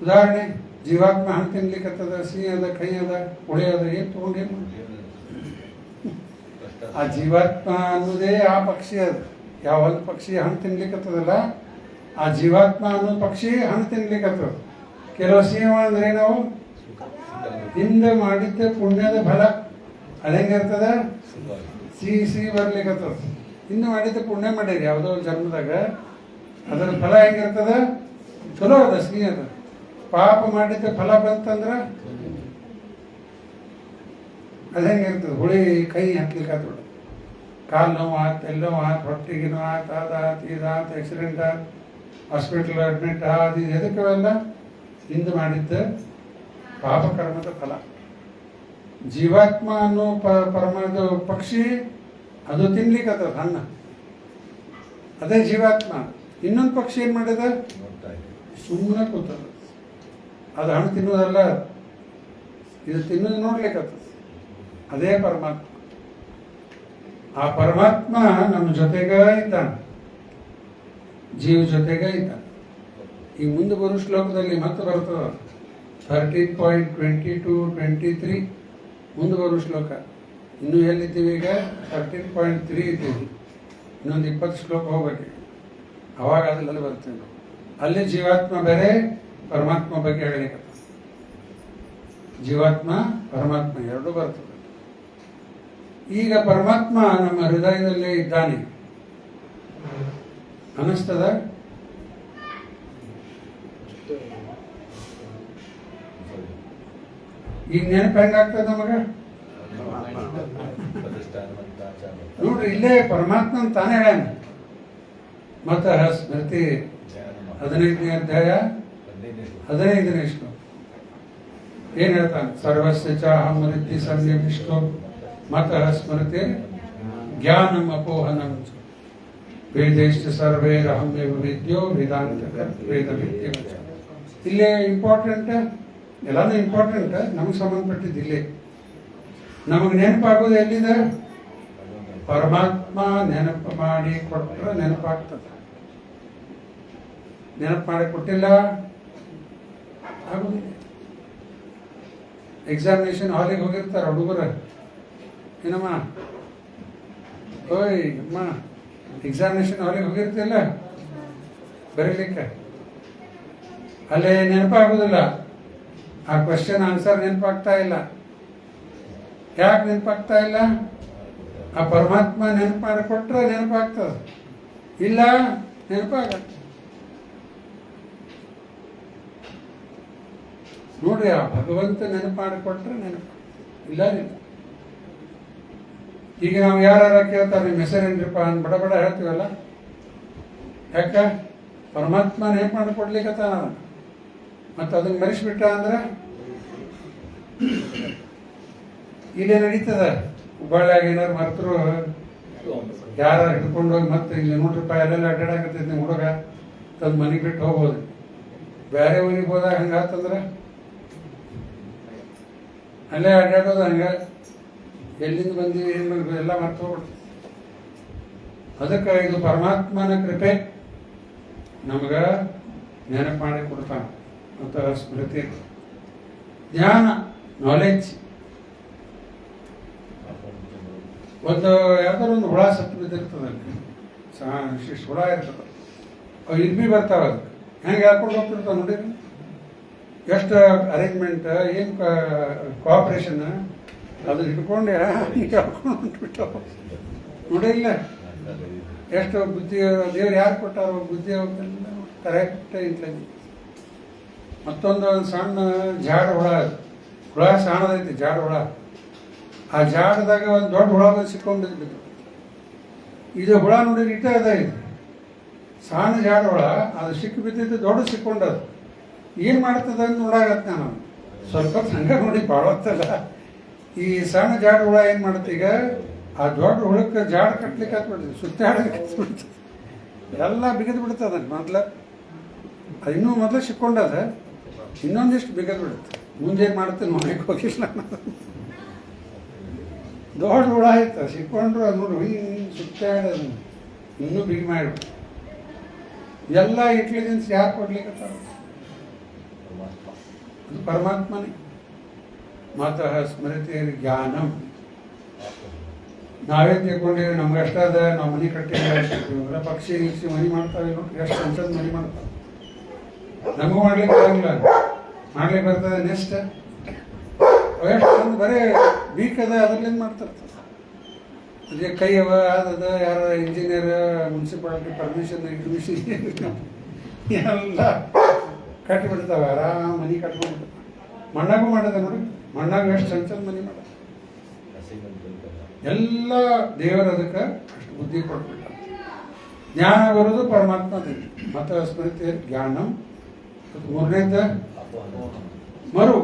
ಉದಾಹರಣೆ? ಜೀವಾತ್ಮ ಹಣ್ಣು ತಿನ್ಲಿಕ್ಕತ್ತದ, ಸಿಹಿ ಅದ, ಕೈ ಅದ, ಹುಳಿ ಅದ, ಏನು ತಗೊಂಡು ಏನು ಮಾಡಿ? ಆ ಜೀವಾತ್ಮ ಅನ್ನೋದೇ ಆ ಪಕ್ಷಿ. ಅದು ಯಾವ ಒಂದು ಪಕ್ಷಿ ಹಣ್ಣು ತಿನ್ಲಿಕ್ಕತ್ತದಲ್ಲ, ಆ ಜೀವಾತ್ಮ ಅನ್ನೋ ಪಕ್ಷಿ ಹಣ್ಣು ತಿನ್ಲಿಕ್ಕತ್ತದ. ಕೆಲವು ಸಿಹಿ ಅಂದ್ರೆ ನಾವು ಹಿಂದೆ ಮಾಡಿದ್ದ ಪುಣ್ಯದ ಫಲ ಅದೇಂಗಿರ್ತದ? ಸಿಹಿ ಬರ್ಲಿಕ್ಕತ್ತದ. ಹಿಂದೆ ಮಾಡಿದ್ದ ಪುಣ್ಯ ಮಾಡಿರಿ ಯಾವುದೋ ಜನ್ಮದಾಗ, ಅದರ ಫಲ ಹೆಂಗಿರ್ತದ? ಚಲೋ ಅದ, ಸಿಹಿ ಅದ. ಪಾಪ ಮಾಡಿದ್ದ ಫಲ ಬಂತಂದ್ರ ಅದು ಹೆಂಗಿರ್ತದೆ? ಹುಳಿ ಕೈ ಹತ್ಲಿಕ್ಕೆ ಕಾಲು ನೋವು ಆತು, ಎಲ್ಲೋ ಆತು, ಹೊಟ್ಟೆಗೆ ನೋವು ಆತು, ಅದಾತು, ಇದಾತು, ಆಕ್ಸಿಡೆಂಟ್ ಆತು, ಹಾಸ್ಪಿಟ್ಲ್ ಅಡ್ಮಿಟ್ ಆದ. ಎದಕ್ಕವೆಲ್ಲ ಹಿಂದೆ ಮಾಡಿದ್ದ ಪಾಪಕರ್ಮದ ಫಲ. ಜೀವಾತ್ಮ ಅನ್ನೋ ಪರಮದ ಪಕ್ಷಿ ಅದು ತಿನ್ಲಿಕ್ಕತ್ತದ ಹಣ್ಣು, ಅದೇ ಜೀವಾತ್ಮ. ಇನ್ನೊಂದು ಪಕ್ಷಿ ಏನು ಮಾಡಿದ? ಸುಮ್ಮನೆ ಕೂತದ. ಅದು ಹಣ್ಣು ತಿನ್ನೋದಲ್ಲ, ಇದು ತಿನ್ನೋದು ನೋಡ್ಲಿಕ್ಕತ್ತದ. ಅದೇ ಪರಮಾತ್ಮ. ಆ ಪರಮಾತ್ಮ ನಮ್ಮ ಜೊತೆಗೇ ಇದ್ದಾನೆ, ಜೀವ ಜೊತೆಗೇ ಇದ್ದಾನೆ. ಈ ಮುಂದೆ ಬರೋ ಶ್ಲೋಕದಲ್ಲಿ ಮತ್ತೆ ಬರ್ತದೆ 13.22-23 ಮುಂದೆ ಬರೋ ಶ್ಲೋಕ. ಇನ್ನೂ ಎಲ್ಲಿದ್ದೀವಿ ಈಗ? 13.3 ಇದ್ದೀವಿ. ಇನ್ನೊಂದು 20 ಶ್ಲೋಕ ಹೋಗ್ಬೇಕು. ಅವಾಗ ಅದ್ರಲ್ಲಿ ಬರ್ತೀವಿ ನಾವು. ಅಲ್ಲಿ ಜೀವಾತ್ಮ ಬೇರೆ, ಪರಮಾತ್ಮ ಬಗ್ಗೆ ಹೇಳಲಿಕ್ಕೆ. ಜೀವಾತ್ಮ ಪರಮಾತ್ಮ ಎರಡೂ ಬರ್ತದೆ. ಈಗ ಪರಮಾತ್ಮ ನಮ್ಮ ಹೃದಯದಲ್ಲೇ ಇದ್ದಾನೆ ಅನ್ನಿಸ್ತದ. ಈಗ ನೆನಪು ಹೆಂಗಾಗ್ತದೆ ನಮಗ? ನೋಡ್ರಿ, ಇಲ್ಲೇ ಪರಮಾತ್ಮ ತಾನೇ ಹೇಳ. ಮತ್ತ ಸ್ಮೃತಿ 15ನೇ ಅಧ್ಯಾಯ 15ನೇ ಶ್ಲೋಕ ಏನ್ ಹೇಳ್ತಾನೆ? ಸರ್ವಸ್ಯ ಚಾಹಂ ರಿದ್ಧಿ ಸಂಯಮಿಷ್ಟೋ ಮತಃ ಸ್ಮೃತಿ ಜ್ಞಾನಂ ಅಪೋಹನಂ ವೇದೇಶ್ಚ ಸರ್ವೇರಹಮ್ಯವ ವಿದ್ಯೋ ವೇದಾಂತ ವೇದ ವಿದ್ಯೆ. ಇಲ್ಲೇ ಇಂಪಾರ್ಟೆಂಟ್, ಎಲ್ಲಾನು ಇಂಪಾರ್ಟೆಂಟ್. ನಮಗೆ ಸಂಬಂಧಪಟ್ಟಿದ್ದು ಇಲ್ಲೇ. ನಮಗೆ ನೆನಪಾಗೋದು ಎಲ್ಲಿದೆ? ಪರಮಾತ್ಮ ನೆನಪು ಮಾಡಿ ಕೊಟ್ಟರೆ ನೆನಪಾಗ್ತದೆ. ನೆನಪು ಮಾಡಿ ಕೊಟ್ಟಿಲ್ಲ ಆಗುದಿಲ್ಲ. ಎಕ್ಸಾಮಿನೇಷನ್ ಹಾಲಿಗೆ ಹೋಗಿರ್ತಾರೆ ಹುಡುಗರು. ಏನಮ್ಮ, ಓಯ್ ಅಮ್ಮ, ಎಕ್ಸಾಮಿನೇಷನ್ ಹಾಲಿಗೆ ಹೋಗಿರ್ತಿಲ್ಲ ಬರೀಲಿಕ್ಕೆ. ಅಲ್ಲೇ ನೆನಪಾಗೋದಿಲ್ಲ. ಆ ಕ್ವಶನ್ ಆನ್ಸರ್ ನೆನಪಾಗ್ತಾ ಇಲ್ಲ. ಯಾಕೆ ನೆನಪಾಗ್ತಾ ಇಲ್ಲ? ಆ ಪರಮಾತ್ಮ ನೆನಪು ಮಾಡಿಕೊಟ್ರೆ ನೆನಪಾಗ್ತದೆ, ಇಲ್ಲ ನೆನಪಾಗಲ್ಲ. ನೋಡ್ರಿ, ಆ ಭಗವಂತ ನೆನಪು ಮಾಡಿಕೊಟ್ರೆ ನೆನಪು, ಇಲ್ಲ ಇಲ್ಲ. ಈಗ ನಾವು ಯಾರು ಕೇಳ್ತಾರೆ, ನಿಮ್ಮ ಹೆಸರೇನ್ರಿಪ್ಪ ಅಂತ ಬಡ ಬಡ ಹೇಳ್ತೀವಲ್ಲ. ಯಾಕ? ಪರಮಾತ್ಮ ನೆನಪು ಮಾಡಿಕೊಡ್ಲಿಕ್ಕತ್ತಾನ. ಮತ್ತು ಅದನ್ನ ಮರೆಸಿಬಿಟ್ಟ ಅಂದ್ರೆ ಇಲ್ಲೇ ನಡೀತದ. ಹುಬ್ಬಳ್ಳಿಯಾಗ ಏನಾರು ಮರ್ತರು ಯಾರು ಹಿಡ್ಕೊಂಡು ಹೋಗಿ ಮತ್ತೆ ಇಲ್ಲಿ ₹100 ಅಲ್ಲೆಲ್ಲ ಅಡ್ಡಾಡಕತ್ತೈತಿ ನಿಮ್ಮ ಹುಡುಗ ತಂದು ಮನೆಗೆ ಬಿಟ್ಟು ಹೋಗ್ಬೋದು. ಬೇರೆ ಊರಿಗೆ ಹೋದಾಗ ಹಂಗಾತಂದ್ರೆ ಅಲ್ಲೇ ಅಡ್ಡಾಡೋದು. ಹಂಗ ಎಲ್ಲಿಂದ ಬಂದೀವಿ ಏನು ಮಾಡಿದ್ವಿ ಎಲ್ಲ ಮರ್ತು ಹೋಗ್ಬಿಡ್ತು. ಅದಕ್ಕೆ ಇದು ಪರಮಾತ್ಮನ ಕೃಪೆ ನಮ್ಗೆ ನೆನಪು ಮಾಡಿ ಕೊಡ್ತಾನೆ. ಮತ್ತು ಸ್ಮೃತಿ, ಜ್ಞಾನ, ನಾಲೆಡ್ಜ್. ಒಂದು ಯಾವ್ದಾರು ಒಂದು ಹುಳ ಸತ್ತು ಬಿದ್ದಿರ್ತದಲ್ಲಿ, ಇಷ್ಟು ಹುಳ ಇರ್ತದೆ. ಅವು ಇರ್ಬಿ ಬರ್ತಾವ. ಅದಕ್ಕೆ ಹೆಂಗೆ ಹಾಕೊಂಡು ಹೋಗ್ತಿರ್ತಾವ ನೋಡಿರಿ. ಎಷ್ಟು ಅರೇಂಜ್ಮೆಂಟ್, ಏನು ಕೋಆಪ್ರೇಷನ್. ಅದನ್ನ ಹಿಡ್ಕೊಂಡು ಹಾಕೊಂಡು ಹೊಂಟ್ಬಿಟ್ಟಾವ ನೋಡಿಲ್ಲ. ಎಷ್ಟು ಬುದ್ಧಿ ದೇವ್ರು ಯಾರು ಕೊಟ್ಟಾರೋ ಬುದ್ಧಿ ಅವನ್ನೆಲ್ಲ ಕರೆಕ್ಟ್ ಇಂಟ್ಲೆಜೆನ್ಸ್. ಮತ್ತೊಂದು ಸಣ್ಣ ಜಾಡ ಹುಳ, ಹುಳ ಸಣ್ಣದೈತಿ ಜಾಡ ಹುಳ. ಆ ಜಾಡದಾಗ ಒಂದು ದೊಡ್ಡ ಹುಳ ಸಿಕ್ಕೊಂಡು ಬಿದ್ದು. ಇದು ಹುಳ ನೋಡಿದ್ರೆ ಇಟ್ಟ ಅದ. ಇದು ಸಣ್ಣ ಜಾಡ ಹುಳ, ಅದು ಸಿಕ್ಕಿ ಬಿದ್ದಿದ್ದು ದೊಡ್ಡ ಸಿಕ್ಕೊಂಡದು. ಏನು ಮಾಡ್ತದ ಅಂತ ನೋಡಾಗತ್ತೆ ನಾನು ಸ್ವಲ್ಪ ಹಂಗ ನೋಡಿ ಬಾಳತ್ತಲ್ಲ. ಈ ಸಣ್ಣ ಜಾಡ ಹುಳ ಏನು ಮಾಡುತ್ತೆ, ಈಗ ಆ ದೊಡ್ಡ ಹುಳಕ್ಕೆ ಜಾಡ ಕಟ್ಲಿಕ್ಕೆ ಹತ್ಬಿಡ್ತದೆ, ಸುತ್ತಾಡಲಿಕ್ಕೆ ಹತ್ಬಿಡ್ತದೆ, ಎಲ್ಲ ಬಿಗಿದು ಬಿಡ್ತದ. ಮೊದಲು ಅದು ಇನ್ನೂ ಮೊದಲು ಸಿಕ್ಕೊಂಡದ, ಇನ್ನೊಂದಿಷ್ಟು ಬಿಗಿದು ಬಿಡುತ್ತೆ. ಮುಂದೇನು ಮಾಡುತ್ತೆ ನೋಡಕ್ಕೆ ಹೋಗಿಲ್ಲ. ದೊಡ್ಡ ಹುಳ ಆಯ್ತು ಸಿಕ್ಕೊಂಡ್ರು, ಅದು ನೋಡಿ ಹಿಂಗೆ ಸುತ್ತಾಡೋದು ಇನ್ನೂ ಬಿಗಿ ಮಾಡಿಬಿಟ್ಟು. ಎಲ್ಲ ಇಂಟೆಲಿಜೆನ್ಸ್ ಯಾರು ಕೊಡ್ಲಿಕ್ಕತ್ತಾರ? ಅದು ಪರಮಾತ್ಮನೇ. ಮಾತಃ ಸ್ಮೃತಿ ಜ್ಞಾನಂ. ನಾವೇ ತಿಳ್ಕೊಂಡಿವಿ ನಮ್ಗೆ ಅಷ್ಟ ಅದ, ನಾವು ಮನೆ ಕಟ್ಟಿಲ್ಲ. ಪಕ್ಷಿ ನಿಲ್ಸಿ ಮನೆ ಮಾಡ್ತಾವೆ ನೋಡಿ, ಎಷ್ಟು ಅಂಚದ ಮನೆ ಮಾಡ್ತಾವೆ. ನಮಗೂ ಮಾಡ್ಲಿಕ್ಕೆ ಆಗಲ್ಲ, ಮಾಡ್ಲಿಕ್ಕೆ ಬರ್ತದೆ ನೆಕ್ಸ್ಟ್. ಎಷ್ಟು ಒಂದು ಬರೀ ವೀಕ್ ಅದ, ಅದ್ರಲ್ಲಿಂದ ಮಾಡ್ತಿರ್ತಾರೆ. ಅದೇ ಕೈ ಅವ ಅದ, ಯಾರ ಇಂಜಿನಿಯರ್, ಮುನ್ಸಿಪಾಲಿಟಿ ಪರ್ಮಿಷನ್ ಎಲ್ಲ ಕಟ್ಟಿಬಿಡ್ತಾವೆ. ಆರಾಮ ಮನೆ ಕಟ್ಕೊಂಡ್ಬಿಡ್ತಾವೆ. ಮಣ್ಣಾಗೂ ಮಾಡೋದ ನೋಡಿ, ಮಣ್ಣಾಗ ಎಷ್ಟು ಚಂಚಲ್ ಮನೆ ಮಾಡೋದು. ಎಲ್ಲ ದೇವರು ಅದಕ್ಕೆ ಅಷ್ಟು ಬುದ್ಧಿ ಕೊಟ್ಬಿಟ್ಟ. ಜ್ಞಾನ ಬರೋದು ಪರಮಾತ್ಮದಲ್ಲಿ. ಮತ್ತು ಸ್ಮೃತಿ ಜ್ಞಾನಂ. ಮೂರನೇದ ಮರು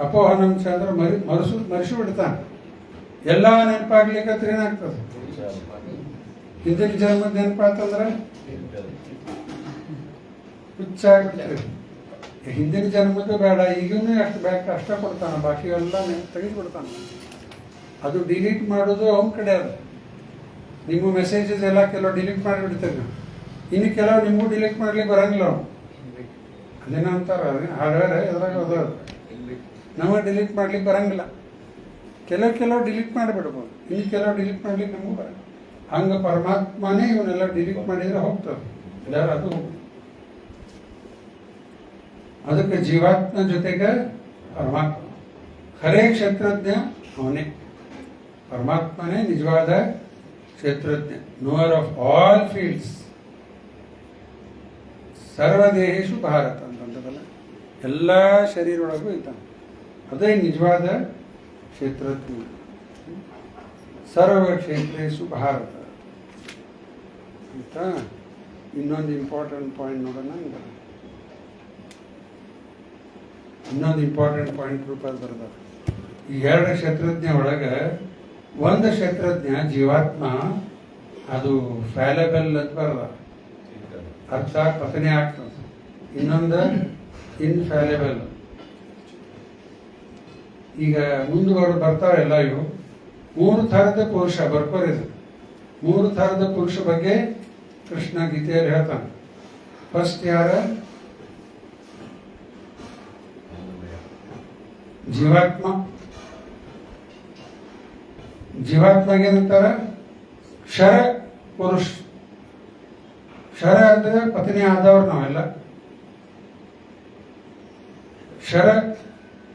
ಅಪೋಹನಂಶ ಅಂದ್ರೆ ಮರೆಸಿ ಬಿಡ್ತಾನೆ. ಎಲ್ಲ ನೆನಪಾಗ್ಲಿಕ್ಕೆ ಏನಾಗ್ತದೆ? ಹಿಂದಿನ ಜನ್ಮದ ನೆನಪಾತಂದ್ರೆ ಹುಚ್ಚಾಗ್ಬಿಡ್ತದೆ. ಹಿಂದಿನ ಜನ್ಮದ್ದು ಬೇಡ, ಈಗಲೂ ಅಷ್ಟು ಕಷ್ಟ ಕೊಡ್ತಾನೆ, ಬಾಕಿ ಎಲ್ಲ ತೆಗೆದುಬಿಡ್ತಾನೆ. ಅದು ಡಿಲೀಟ್ ಮಾಡೋದು ಅವನ ಕಡೆ ಅದ. ನಿಮ್ಮ ಮೆಸೇಜಸ್ ಎಲ್ಲ ಕೆಲವು ಡಿಲೀಟ್ ಮಾಡಿಬಿಡ್ತೇನೆ ನಾವು. ಇನ್ನು ಕೆಲವು ನಿಮಗೂ ಡಿಲೀಟ್ ಮಾಡ್ಲಿಕ್ಕೆ ಬರಂಗಿಲ್ಲ ಅವ್ನು. ಅದೇನೋ ಅಂತಾರ ಹಾರ್ಡ್ವೇರ್ ಎದ್ರಾಗ ಅದ. ನಮಗೆ ಡಿಲೀಟ್ ಮಾಡ್ಲಿಕ್ಕೆ ಬರಂಗಿಲ್ಲ. ಕೆಲವು ಡಿಲೀಟ್ ಮಾಡಿಬಿಡ್ಬೋದು, ಇನ್ನು ಕೆಲವು ಡಿಲೀಟ್ ಮಾಡ್ಲಿಕ್ಕೆ ನಮಗೂ ಬರಂಗಿಲ್ಲ. ಹಂಗೆ ಪರಮಾತ್ಮನೇ ಇವನ್ನೆಲ್ಲ ಡಿಲೀಟ್ ಮಾಡಿದ್ರೆ ಹೋಗ್ತದೆ. ಎಲ್ಲರೂ ಅದು ಅದಕ್ಕೆ ಜೀವಾತ್ಮ ಜೊತೆಗೆ ಪರಮಾತ್ಮ ಖರೇ ಕ್ಷೇತ್ರಜ್ಞ ಅವನೇ. ಪರಮಾತ್ಮನೇ ನಿಜವಾದ ಕ್ಷೇತ್ರಜ್ಞ, ನೋವರ್ ಆಫ್ ಆಲ್ ಫೀಲ್ಡ್ಸ್, ಸರ್ವದೇಹೇಶು ಭಾರತ ಅಂತಂದಲ್ಲ, ಎಲ್ಲ ಶರೀರೊಳಗೂ ಇದ್ದಾನೆ. ಅದೇ ನಿಜವಾದ ಕ್ಷೇತ್ರಜ್ಞ. ಸರ್ವ ಕ್ಷೇತ್ರೇಶು ಭಾರತ ಅಂತ ಇನ್ನೊಂದು ಇಂಪಾರ್ಟೆಂಟ್ ಪಾಯಿಂಟ್ ನೋಡೋಣ. ಇನ್ನೊಂದು ಇಂಪಾರ್ಟೆಂಟ್ ಪಾಯಿಂಟ್ ರೂಪದಲ್ಲಿ ಬರ್ತದೆ. ಈ ಎರಡು ಕ್ಷೇತ್ರಜ್ಞ ಒಳಗೆ ಒಂದು ಕ್ಷೇತ್ರಜ್ಞ ಜೀವಾತ್ಮ, ಅದು ಫ್ಯಾಲೆಬಲ್ ಅಂತ ಬರದ, ಅರ್ಥ ಪತನೆ ಆಗ್ತದೆ. ಇನ್ನೊಂದು ಇನ್ಫ್ಯಾಲೆಬಲ್. ಈಗ ಮುಂದುವರೆದು ಬರ್ತಾವೆಲ್ಲ ಇವು 3 ಥರದ ಪುರುಷ ಬರ್ಕೋರಿದು. 3 ಥರದ ಪುರುಷ ಬಗ್ಗೆ ಕೃಷ್ಣ ಗೀತೆಯಲ್ಲಿ ಹೇಳ್ತಾನೆ. ಫಸ್ಟ್ ಯಾರ? ಜೀವಾತ್ಮ. ಜೀವಾತ್ಮಗೆ ಏನಂತಾರ? ಕ್ಷರ ಪುರುಷ. ಕ್ಷರ ಅಂದ್ರೆ ಪತ್ನಿ ಆದವ್ರು ನಾವೆಲ್ಲ. ಕ್ಷರ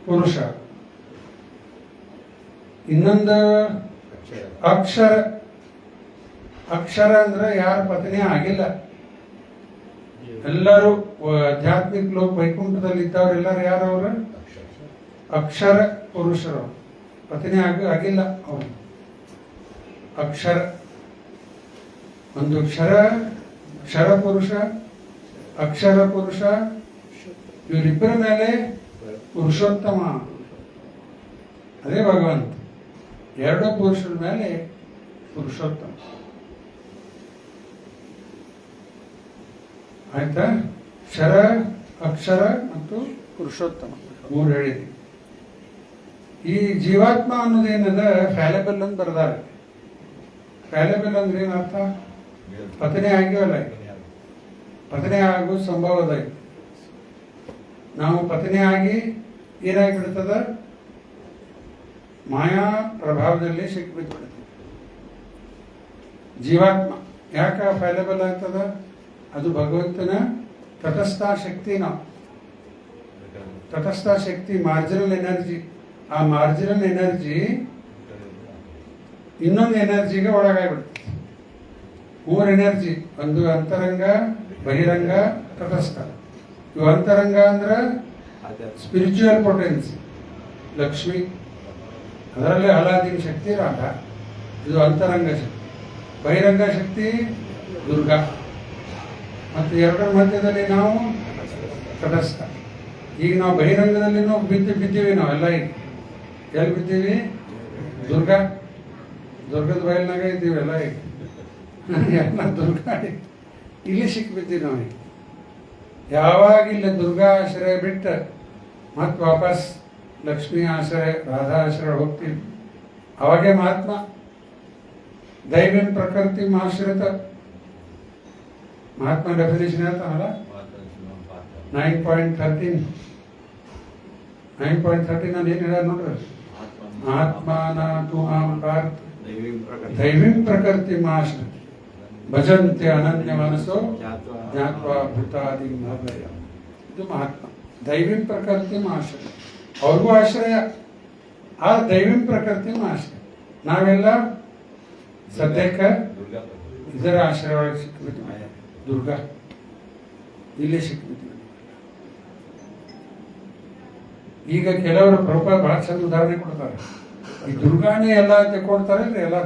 ಪುರುಷ. ಇನ್ನೊಂದು ಅಕ್ಷರ. ಅಕ್ಷರ ಅಂದ್ರೆ ಯಾರ ಪತ್ನಿ ಆಗಿಲ್ಲ, ಎಲ್ಲರೂ ಆಧ್ಯಾತ್ಮಿಕ ಲೋಕ ವೈಕುಂಠದಲ್ಲಿ ಇದ್ದವ್ರು ಎಲ್ಲರೂ ಯಾರವ್ರು? ಅಕ್ಷರ ಪುರುಷರು. ಪತ್ನಿ ಆಗಿಲ್ಲ ಅವನು. ಅಕ್ಷರ ಒಂದು ಕ್ಷರ ಪುರುಷ, ಅಕ್ಷರ ಪುರುಷ. ಇವರಿಬ್ಬರ ಮೇಲೆ ಪುರುಷೋತ್ತಮ, ಅದೇ ಭಗವಂತ. ಎರಡು ಪುರುಷರ ಮೇಲೆ ಪುರುಷೋತ್ತಮ. ಆಯ್ತಾ? ಕ್ಷರ, ಅಕ್ಷರ ಮತ್ತು ಪುರುಷೋತ್ತಮ 3 ಹೇಳಿದೆ. ಈ ಜೀವಾತ್ಮ ಅನ್ನೋದೇನದ ಫ್ಯಾಲೆಬಲ್ ಅಂತ ಬರ್ದಾರೆ. ಫ್ಯಾಲೆಬಲ್ ಅಂದ್ರೆ ಏನರ್ಥ? ಪತನೆ ಆಗಿವಲ್ಲ, ಪತನೆ ಆಗೋ ಸಂಭವ ಅದ. ನಾವು ಪತನೆ ಆಗಿ ಏನಾಗಿಬಿಡ್ತದ? ಮಾಯಾ ಪ್ರಭಾವದಲ್ಲಿ ಸಿಕ್ಬಿಟ್ಬಿಡ್ತದೆ. ಜೀವಾತ್ಮ ಯಾಕೆ ಫ್ಯಾಲೆಬಲ್ ಆಗ್ತದ? ಅದು ಭಗವಂತನ ತಟಸ್ಥ ಶಕ್ತಿ. ನಾವು ತಟಸ್ಥ ಶಕ್ತಿ, ಮಾರ್ಜಿನಲ್ ಎನರ್ಜಿ. ಆ ಮಾರ್ಜಿನಲ್ ಎನರ್ಜಿ ಇನ್ನೊಂದು ಎನರ್ಜಿಗೆ ಒಳಗಾಗ್ಬಿಡುತ್ತೆ. 3 ಎನರ್ಜಿ. ಒಂದು ಅಂತರಂಗ, ಬಹಿರಂಗ, ತಟಸ್ಥ. ಇವು ಅಂತರಂಗ ಅಂದ್ರೆ ಸ್ಪಿರಿಚುವಲ್ ಪೊಟೆನ್ಸಿ, ಲಕ್ಷ್ಮಿ. ಅದರಲ್ಲೇ ಅಲಾದೀನ್ ಶಕ್ತಿ ರಾಧ. ಇದು ಅಂತರಂಗ ಶಕ್ತಿ. ಬಹಿರಂಗ ಶಕ್ತಿ ದುರ್ಗಾ. ಮತ್ತು ಎರಡರ ಮಧ್ಯದಲ್ಲಿ ನಾವು ತಟಸ್ಥ. ಈಗ ನಾವು ಬಹಿರಂಗದಲ್ಲಿ ಬಿದ್ದೀವಿ. ನಾವೆಲ್ಲ ಈಗ ಎಲ್ಲಿ ಬಿದ್ದೀವಿ? ದುರ್ಗದ ಬಯಲಿನಾಗ ಇದ್ದೀವಿ ಎಲ್ಲ ಈಗ. ಎಲ್ಲ ದುರ್ಗಾ ಇಲ್ಲಿ ಸಿಕ್ಬಿದ್ದೀವಿ ನಾವು ಈಗ. ಯಾವಾಗ ಇಲ್ಲಿ ದುರ್ಗಾ ಆಶ್ರಯ ಬಿಟ್ಟು ಮತ್ತೆ ವಾಪಸ್ ಲಕ್ಷ್ಮೀ ಆಶ್ರಯ, ರಾಧಾ ಆಶ್ರಯ ಹೋಗ್ತೀವಿ, ಅವಾಗೇ ಮಹಾತ್ಮ. ದೈವಿನ್ ಪ್ರಕೃತಿ ಆಶ್ರಿತ. ಮಹಾತ್ಮ ಡೆಫಿನೇಷನ್ ಹೇಳ್ತಾನಲ್ಲ 9.13. 9.13 ಅಲ್ಲಿ ಏನು ಹೇಳ ನೋಡ್ರಿ? ಆತ್ಮಾನ ತು ಮಾಂ ಪಾರ್ಥ ದೈವಿಂ ಪ್ರಕೃತಿ ಆಶ್ರಿತ ಭಜಂತೆ ಅನನ್ಯ ಮನಸ್ಸೋ ಜ್ಞಾತ್ವಾ ಭೂತಾದಿ ಮಹಾಭಯ. ಇದು ಮಹಾತ್ಮ. ದೈವಿಂ ಪ್ರಕೃತಿ ಆಶ್ರಯ. ಅವ್ರಿಗೂ ಆಶ್ರಯ, ಆ ದೈವಿಂ ಪ್ರಕೃತಿ ಆಶ್ರಯ. ನಾವೆಲ್ಲ ಸದ್ಯಕ್ಕೆ ಇದರ ಆಶ್ರಯ ಒಳಗೆ ಸಿಕ್ಕಿಬಿಟ್ಟು ದುರ್ಗಾ ಇಲ್ಲೇ ಸಿಕ್ಕಿಬಿಟ್ಟು. ಈಗ ಕೆಲವರು ಪ್ರಭುಪಾದ ಬಹಳ ಚಂದ ಉದಾಹರಣೆ ಕೊಡ್ತಾರೆ. ಈ ದುರ್ಗಾನೇ ಎಲ್ಲ ಅಂತ ಕೊಡ್ತಾರೆ ಅಂದ್ರೆ ಎಲ್ಲ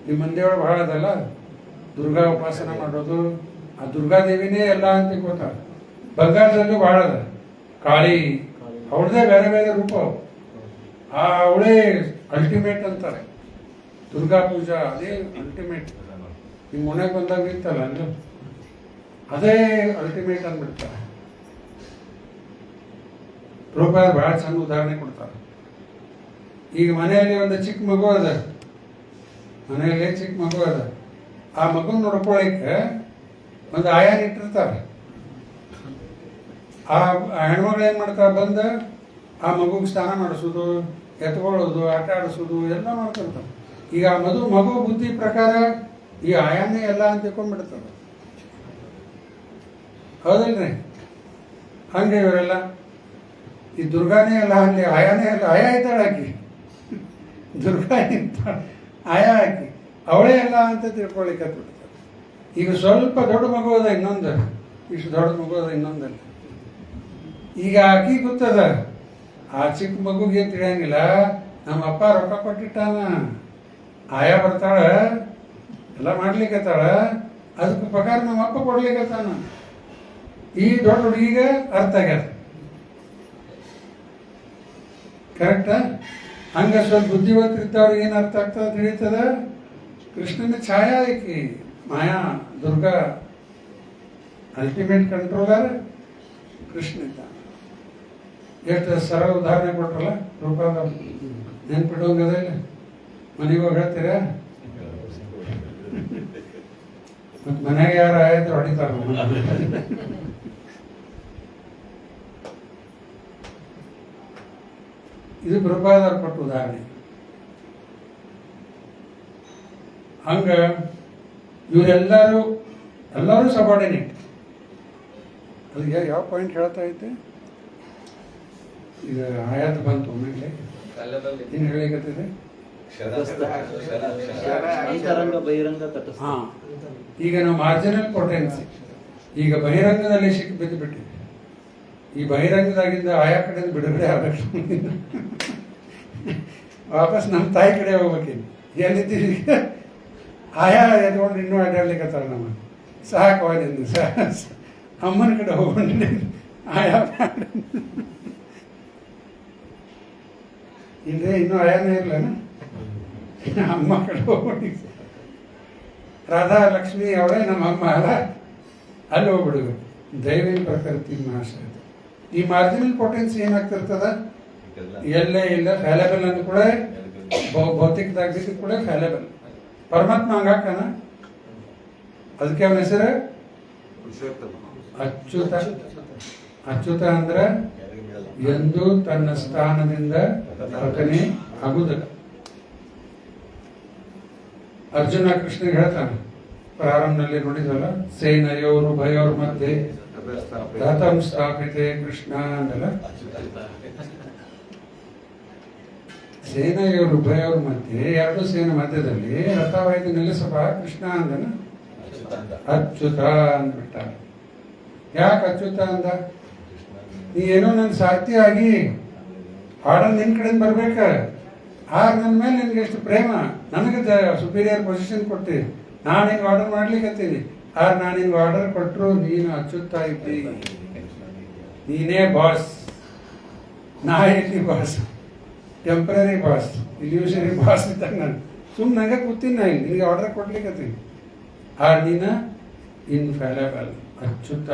ನಿಮ್ಮ ಮಂದಿಯೊಳಗೆ ಬಹಳ ಅದಲ್ಲ. ದುರ್ಗಾ ಉಪಾಸನ ಮಾಡೋದು, ಆ ದುರ್ಗಾದೇವಿನೇ ಎಲ್ಲ ಅಂತ ಕೊಡ್ತಾರೆ. ಬಂಗಾಳದಲ್ಲೂ ಬಹಳ ಅದ. ಕಾಳಿ, ಅವಳದೇ ಬೇರೆ ಬೇರೆ ರೂಪ. ಅವಳೇ ಅಲ್ಟಿಮೇಟ್ ಅಂತಾರೆ. ದುರ್ಗಾ ಪೂಜಾ ಅದೇ ಅಲ್ಟಿಮೇಟ್. ನಿಮ್ಮ ಮನೆಗೆ ಬಂದಾಗ ಇರ್ತಲ್ಲ ಅಲ್ಲೂ ಅದೇ ಅಲ್ಟಿಮೇಟ್ ಅಂದ್ಬಿಡ್ತಾರೆ. ಪ್ರಭುಪಾದ ಬಹಳ ಚಂದ ಉದಾಹರಣೆ ಕೊಡ್ತಾರೆ. ಈಗ ಮನೆಯಲ್ಲಿ ಒಂದು ಚಿಕ್ಕ ಮಗು ಅದ, ಮನೆಯಲ್ಲಿ ಚಿಕ್ಕ ಮಗು ಅದ, ಆ ಮಗುನ ನೋಡ್ಕೊಳಕ್ಕೆ ಒಂದು ಆಯಾನ ಇಟ್ಟಿರ್ತಾರೆ. ಆ ಹೆಣ್ಮಗಳು ಏನು ಮಾಡ್ತಾರೆ, ಬಂದು ಆ ಮಗುಗೆ ಸ್ನಾನ ಮಾಡಿಸೋದು, ಎತ್ಕೊಳ್ಳೋದು, ಆಟ ಆಡಿಸೋದು ಎಲ್ಲ ಮಾಡ್ತಿರ್ತಾರೆ. ಈಗ ಆ ಮಗು ಬುದ್ಧಿ ಪ್ರಕಾರ ಈ ಆಯಾನೇ ಎಲ್ಲ ಅಂತ ತಿಳ್ಕೊಂಡ್ಬಿಡ್ತಾರೆ. ಹೌದಲ್ರಿ? ಹಂಗೆ ಇವರೆಲ್ಲ ಈ ದುರ್ಗಾನೇ ಅಲ್ಲ, ಅಲ್ಲಿ ಆಯಾನೇ ಅಲ್ಲ, ಆಯಾ ಇದ್ದಾಳೆ ಆಕಿ, ದುರ್ಗಾ ಇರ್ತಾಳೆ, ಆಯಾ ಆಕಿ ಅವಳೇ ಅಲ್ಲ ಅಂತ ತಿಳ್ಕೊಳ್ಳಿಕ್ಕೆ ಬಿಡ್ತಾರೆ. ಈಗ ಸ್ವಲ್ಪ ದೊಡ್ಡ ಮಗು ಅದ ಇನ್ನೊಂದು, ಇಷ್ಟು ದೊಡ್ಡ ಮಗು ಅದ ಇನ್ನೊಂದಲ್ಲಿ. ಈಗ ಆಕಿ ಗೊತ್ತದ, ಆ ಚಿಕ್ಕ ಮಗುಗೆ ತಿಳಿಯಂಗಿಲ್ಲ, ನಮ್ಮ ಅಪ್ಪ ರೊಕ್ಕ ಕೊಟ್ಟಿಟ್ಟಾನ, ಆಯಾ ಬರ್ತಾಳ, ಎಲ್ಲ ಮಾಡ್ಲಿಕ್ಕತ್ತಾಳ, ಅದಕ್ಕೆ ಪ್ರಕಾರ ನಮ್ಮ ಅಪ್ಪ ಕೊಡ್ಲಿಕ್ಕತ್ತಾನ. ಈ ದೊಡ್ಡ ಹುಡುಗಿಗೆ ಅರ್ಥ ಆಗ್ಯದ. ಕರೆಕ್ಟಾ? ಹಂಗ ಸ್ವಲ್ಪ ಬುದ್ಧಿವಂತರಿದ್ದವ್ರಿಗೆ ಏನು ಅರ್ಥ ಆಗ್ತದ, ತಿಳಿತದ? ಕೃಷ್ಣನ ಛಾಯಾ ಐಕಿ ಮಾಯಾ, ದುರ್ಗಾ, ಅಲ್ಟಿಮೇಟ್ ಕಂಟ್ರೋಲರ್ ಕೃಷ್ಣ ಇದ್ದ. ಎಷ್ಟು ಸರಳ ಉದಾಹರಣೆ ಕೊಟ್ರಲ್ಲ ರೂಪಾದ, ನೆನ್ಪಿಡೋಂಗದ ಇಲ್ಲ? ಮನೆಗೆ ಹೋಗಿ ಹೇಳ್ತೀರ? ಮತ್ತು ಮನೆಗೆ ಯಾರು ಆಯ್ತು ಹೊಡಿತಾರ. ಇದು ಪ್ರಭಾದವ್ರು ಕೊಟ್ಟ ಉದಾಹರಣೆ. ಹಂಗ ಇವರೆಲ್ಲರೂ ಸಬಾರ್ಡಿನೇಟ್. ಅದಕ್ಕೆ ಯಾವ ಪಾಯಿಂಟ್ ಹೇಳ್ತಾ ಐತೆ? ಈಗ ಆಯಾತ ಬಂತು ಒಮ್ಮೆಲೆ ಏನು ಹೇಳಿಕತ್ತಿದೆ?
ಅಂತರಂಗ ಬಹಿರಂಗ ತಟಸ್ಥ.
ಹಾ, ಈಗ ನಾವು ಮಾರ್ಜಿನಲ್ ಪೊಟೆನ್ಸಿ ಈಗ ಬಹಿರಂಗದಲ್ಲಿ ಬಿದ್ದು ಬಿಟ್ಟಿದೆ. ಈ ಬಹಿರಂಗದಾಗಿಂದ ಆಯಾ ಕಡೆಯಿಂದ ಬಿಡುಗಡೆ ಆಗ್ಬೇಕು, ವಾಪಸ್ ನಮ್ಮ ತಾಯಿ ಕಡೆ ಹೋಗ್ಬೇಕೇನು. ಎಲ್ಲಿದ್ದೀವಿ ಈಗ? ಆಯಾ ಎದ್ಕೊಂಡು ಇನ್ನೂ ಅಡ್ಡಾಡ್ಲಿಕ್ಕತ್ತಾರ ನಮ್ಮ ಸಾಕವಾದಿಂದ ಅಮ್ಮನ ಕಡೆ ಹೋಗ್ಕೊಂಡು ಆಯಾ ಇಲ್ಲೇ ಇನ್ನೂ ಆಯಾನೇ ಇರಲನ, ಅಮ್ಮ ಕಡೆ ಹೋಗ್ಬಿಟ್ಟು ರಾಧಾ ಲಕ್ಷ್ಮಿ ಅವಳೇ ನಮ್ಮ ಅಮ್ಮ ಅಲ್ಲ, ಅಲ್ಲಿ ಹೋಗ್ಬಿಡುದು. ದೈವಿಕ ಪ್ರಕೃತಿ ನಾಶ. ಈ ಮಾರ್ಜಿನಲ್ ಪೊಟೆನ್ಸಿ ಏನಾಗ್ತಿರ್ತದ, ಎಲ್ಲೇ ಇಲ್ಲ ಫ್ಯಾಲೇಬಲ್ ಅಂದ ಕೂಡ ಭೌತಿಕದಾಗಿದ್ದು ಕೂಡ ಫ್ಯಾಲೇಬಲ್. ಪರಮಾತ್ಮ ಹಂಗಾಕನ, ಅದಕ್ಕೆ ಅವನ ಹೆಸರು ಅಚ್ಯುತ. ಅಚ್ಯುತ ಅಂದ್ರೆ ಎಂದು ತನ್ನ ಸ್ಥಾನದಿಂದ ಪತನೆ ಆಗುವುದಿಲ್ಲ. ಅರ್ಜುನ ಕೃಷ್ಣಗೆ ಹೇಳ್ತಾನೆ ಪ್ರಾರಂಭದಲ್ಲಿ ನೋಡಿದ್ವಲ್ಲ, ಸೇನಯೋರು ಭಯೋರ್ ಮಧ್ಯೆ ರಥಂ ಸ್ಥಾಪಿತೆ ಕೃಷ್ಣ ಅಂದಲ್ಲ. ಸೇನೆಯವರು ಉಭಯವ್ರ ಮಧ್ಯೆ, ಎರಡು ಸೇನೆ ಮಧ್ಯದಲ್ಲಿ ರಥವಾಯ್ತು ನಿಲ್ಲಿಸಪ್ಪ ಕೃಷ್ಣ ಅಂದನ. ಅಚ್ಯುತ ಅಂದ್ಬಿಟ್ಟ. ಯಾಕೆ ಅಚ್ಯುತ ಅಂದ? ನೀ ಏನೋ ನನ್ನ ಸಾರ್ಥಿ ಆಗಿ ಆರ್ಡರ್ ನಿನ್ ಕಡೆಯಿಂದ ಬರ್ಬೇಕ, ಆಗ ನನ್ನ ಮೇಲೆ ನಿನ್ಗೆ ಎಷ್ಟು ಪ್ರೇಮ, ನನಗೆ ಸುಪೀರಿಯರ್ ಪೊಸಿಷನ್ ಕೊಡ್ತೀನಿ, ನಾನು ಹಿಂಗೆ ಆರ್ಡರ್ ಮಾಡ್ಲಿಕ್ಕತ್ತೀನಿ. ಆಗ ನಾನು ಹಿಂಗೆ ಆರ್ಡರ್ ಕೊಟ್ಟರು ನೀನು ಅಚ್ಚುತ್ತಾ ಇದ್ದಿ, ನೀನೇ ಬಾಸ್, ನಾ ಇಲ್ಲಿ ಬಾಸ್, ಟೆಂಪ್ರರಿ ಬಾಸ್, ಇಲ್ಯೂಷರಿ ಬಾಸ್ ಇದ್ದಾಗ ನಾನು ಸುಮ್ಮನೆ ನಂಗೆ ಕೂತೀನಿ, ನಾ ಇಲ್ಲಿ ನಿನಗೆ ಆರ್ಡರ್ ಕೊಡ್ಲಿಕ್ಕತ್ತೀನಿ. ಆಗ ನೀನು ಇನ್ಫ್ಯಾಲೇಬಲ್, ಅಚ್ಯುತ.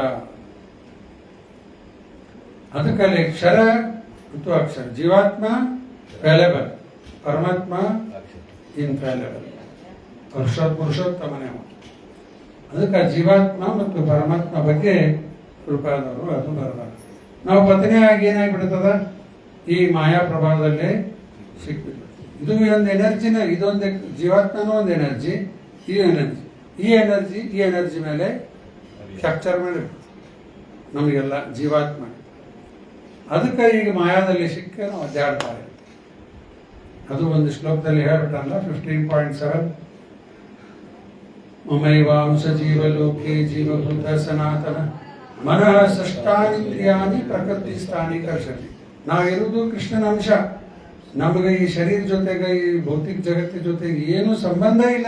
ಅದಕ್ಕಲ್ಲಿ ಕ್ಷರ ಮತ್ತು ಅಕ್ಷರ. ಜೀವಾತ್ಮ ಫ್ಯಾಲೇಬಲ್, ಪರಮಾತ್ಮ ಇನ್ಫ್ಯಾಲೇಬಲ್, ಪುರುಷೋತ್ತಮನೇ. ಅದಕ್ಕೆ ಜೀವಾತ್ಮ ಮತ್ತು ಪರಮಾತ್ಮ ಬಗ್ಗೆ ಕೃಪಾದವರು ಅದು ಬರಬಾರ್ದು. ನಾವು ಪತ್ನಿಯಾಗಿ ಏನಾಗಿಬಿಡ್ತದ, ಈ ಮಾಯಾ ಪ್ರಭಾವದಲ್ಲಿ ಸಿಕ್ಬಿಡ್ತದೆ. ಇದು ಒಂದು ಎನರ್ಜಿನ, ಇದೊಂದು ಜೀವಾತ್ಮನೂ ಒಂದು ಎನರ್ಜಿ, ಈ ಎನರ್ಜಿ ಮೇಲೆ ಕ್ಯಾಪ್ಚರ್ ಮಾಡಿಬಿಡ್ತದೆ ನಮಗೆಲ್ಲ ಜೀವಾತ್ಮ. ಅದಕ್ಕೆ ಈಗ ಮಾಯಾದಲ್ಲಿ ಸಿಕ್ಕ ನಾವು ಅಡ್ಡಾಡ್ತಾರೆ. ಅದು ಒಂದು ಶ್ಲೋಕದಲ್ಲಿ ಹೇಳ್ಬಿಟ್ಟಲ್ಲ, 15.7 ಮಮೈವಾಂಶ ಜೀವಲೋಕೆ ಜೀವಭೂತ ಸನಾತನ ಮನಃ ಷಷ್ಟಾನಿಂದ್ರಿಯಾನಿ ಪ್ರಕೃತಿ ಸ್ಥಾನಿ ಕರ್ಷತಿ. ನಾವಿರುವುದು ಕೃಷ್ಣನ ಅಂಶ. ನಮಗೆ ಈ ಶರೀರ ಜೊತೆಗೆ, ಈ ಭೌತಿಕ ಜಗತ್ತಿನ ಜೊತೆಗೆ ಏನೂ ಸಂಬಂಧ ಇಲ್ಲ.